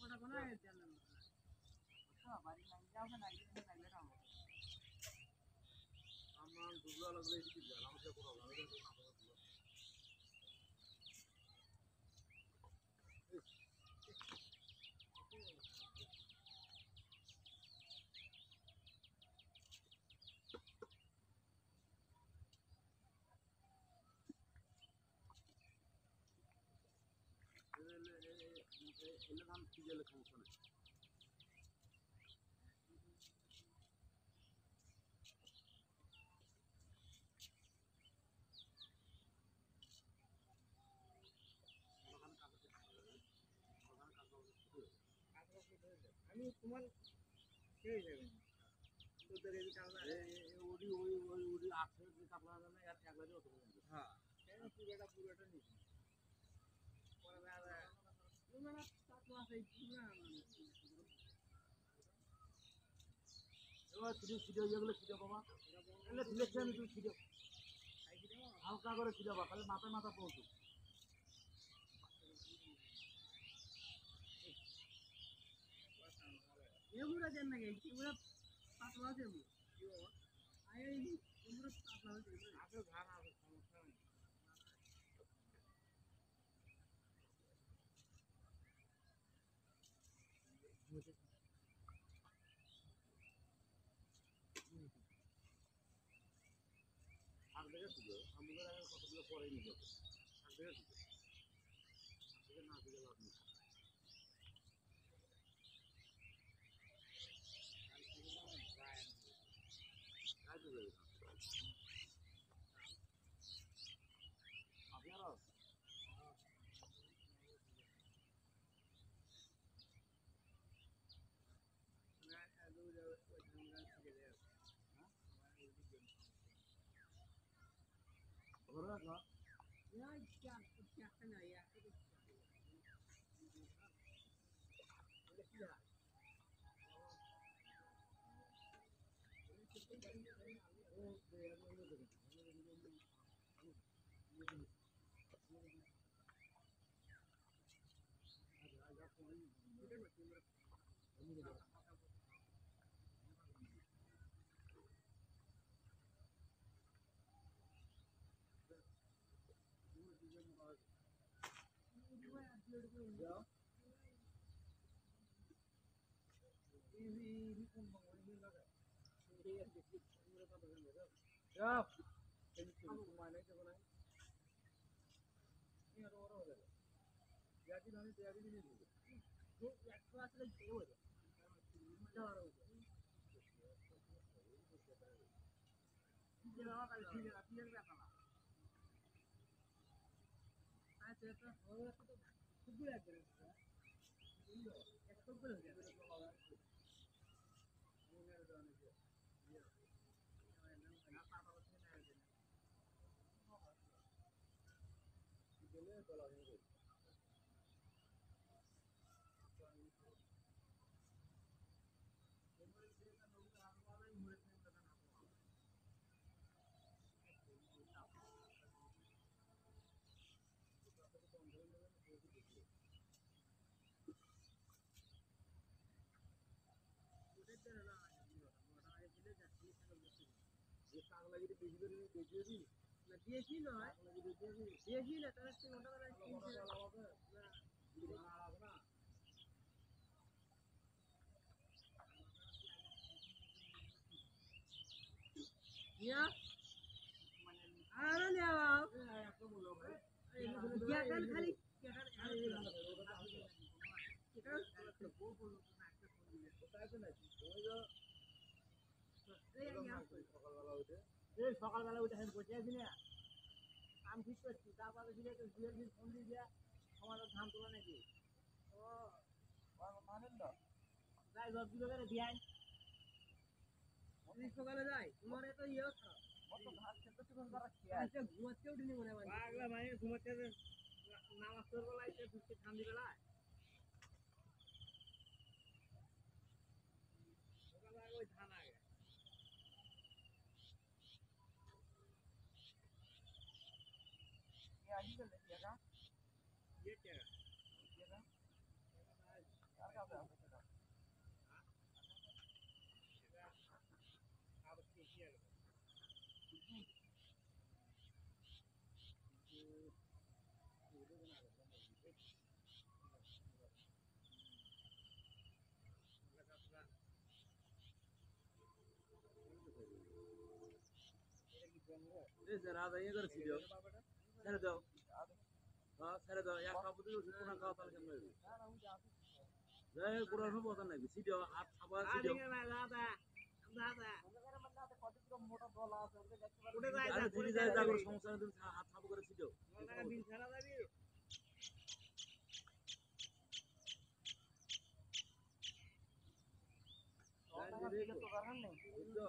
ওটা কোনো বাড়ি নাই যাবে না লাগলে না আমার দুগুলো লাগলে এদিকে যান আমাকে কোনো আমাদের এলে ধান সিজেলে সমস্যা নেই আমি তোমার কে যাবেন তোদের এই কারণে ওই ওই ওই ওই 800 যে কাপড় আনা না এক লাখ অত হ্যাঁ কেন পুরোটা নিছি পরে আর তোমরা টাকা আছে পুরো এবার ছিড়ে যেগুলো ছিড়ে বাবা এলে দিলেছি আমি তুই ছিড়ে হালকা করে ছিড়ে বাবা তাহলে মাথা পৌঁছো এগুলো দেন নাকি এগুলো পাতলা আছে কি বাবা আই এগুলো পাতলা আছে আগে ধান আছে সমস্যা নেই আর দেখে ছিল আমাদের আগে কতগুলো পরে নিয়ে যাবে আর দেখে ছিল না দিলে লাভ নেই সকালবেলা উঠে আমি বসে আছি না আমি ঠিক করছি তারপরে দিলে তো দুয়ের দিন ফোন দিয়ে দিয়া আমাদের ধান তোলা নাকি ও মানেন তো যাই সব দিকে করে দিয়াই আমি সকালে যাই তোমার এত ইয়ে ধান খেতে তো করা খেয়ে ঘুমাতে উঠিনি মনে হয় পাগলা মানে ঘুমাতে নামাজ পড়বো লাইতে দুটো ঠান্ডি বেলা সকালে ওই ধান আগে রাত ইয়ে করে ছিল ছেড়ে দাও হ্যাঁ ছেড়ে দাও এক কাপড় দিয়ে পুরো খাওয়া তাহলে কেমন হবে যাই পুরো সব কথা নাই সিডিও হাত খাবার সিডিও মোটা দল আছে উঠে যায় না উঠে যায় যা করে সমস্যা নেই তুমি হাত খাবো করে সিডিও টাকা বিল ছাড়া যাবি টাকা দিলে তো দরকার নেই বুঝছো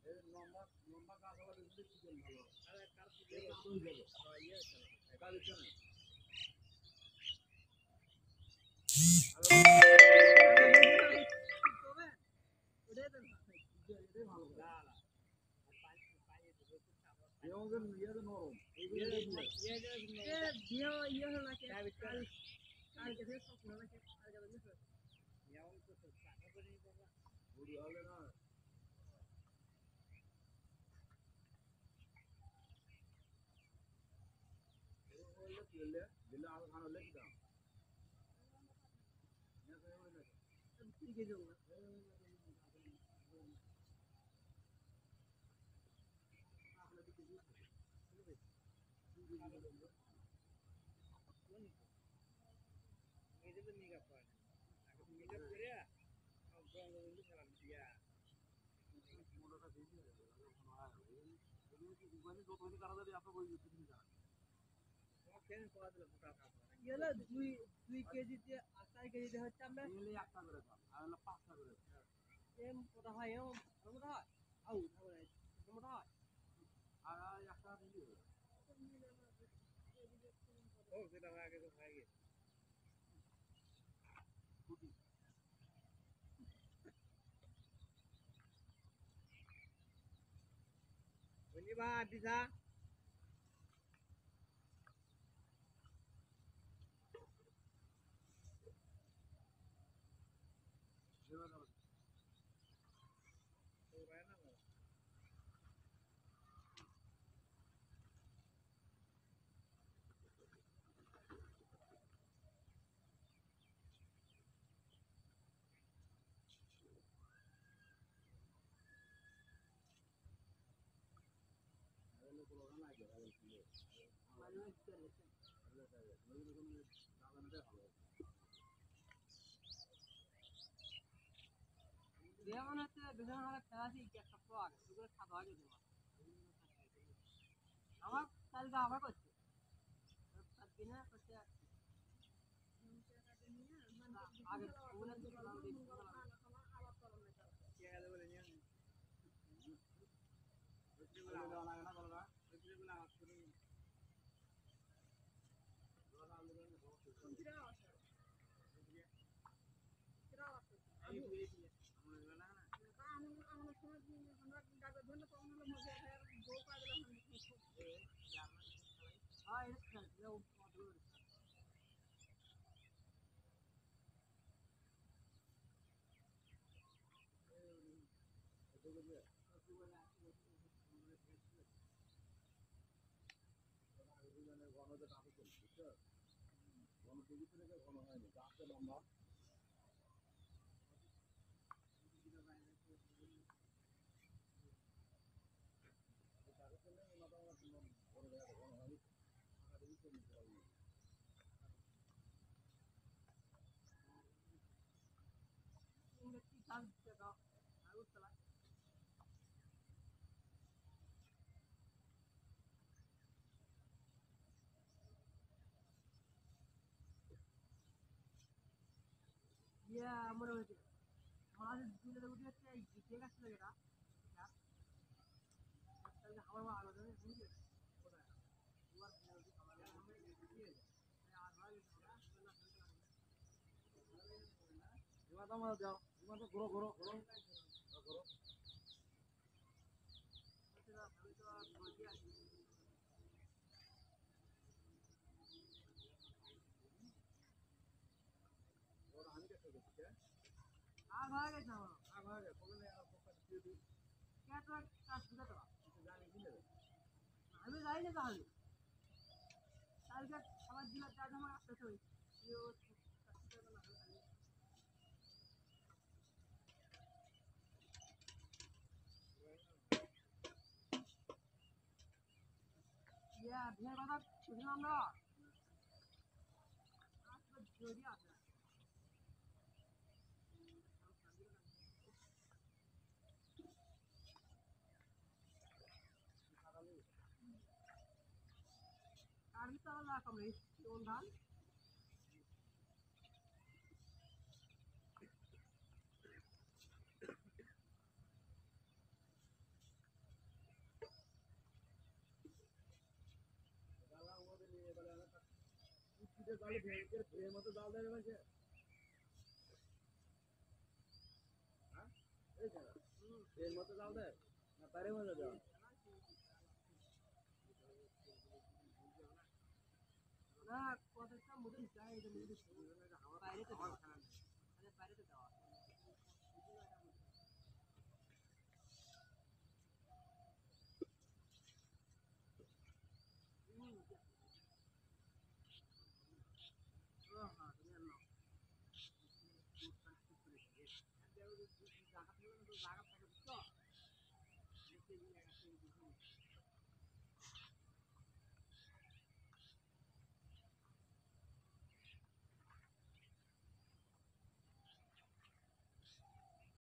এই লম্বা লম্বা কাজ হলে দিলে সিজন ভালো আরে কাজ দিয়ে হয়ে যাবে ইয়ে কাজ দিতে না কি হলো 2 কেজি দিয়ে 4 কেজি দিয়ে হচ্ছে আমরা একটা করে দাও আর হলো 5টা করে এম মোটা হয় এম মোটা হয় আউ মোটা হয় আর একটা দিলি ও সেটা আগে তো হয়ে গেছে ধন্যবাদ দিশা যেমন হচ্ছে বিভিন্ন ধরনের খেলা আছে একটা তো আগে সেগুলো খাওয়া আগে তোমার আমার কালকে আবার করছে দিনে করছে আগে বলে নিয়ে মনে হয়েছে আমাদের দুটো উঠে হচ্ছে এই যে গাছ ছিল যেটা আমার মা আলাদা বুঝলে আমি যাই না তাহলে কালকে আমার দিলার দাদা আমার আসতে হই বিয়ের কথা শুনলাম না জড়ি আছে আমি তো আলাদা কমে কোন ধান মতো জাল দেবে ভাই এর মতো জাল দেয় না তারে মতো দেওয়া না কতটা মুদে যায় এটা মুদে আমার বাইরে তো খাওয়া খারাপ আরে বাইরে তো দেওয়া হ্যাঁ তুমি নাও জায়গা থেকে জায়গা থাকে তো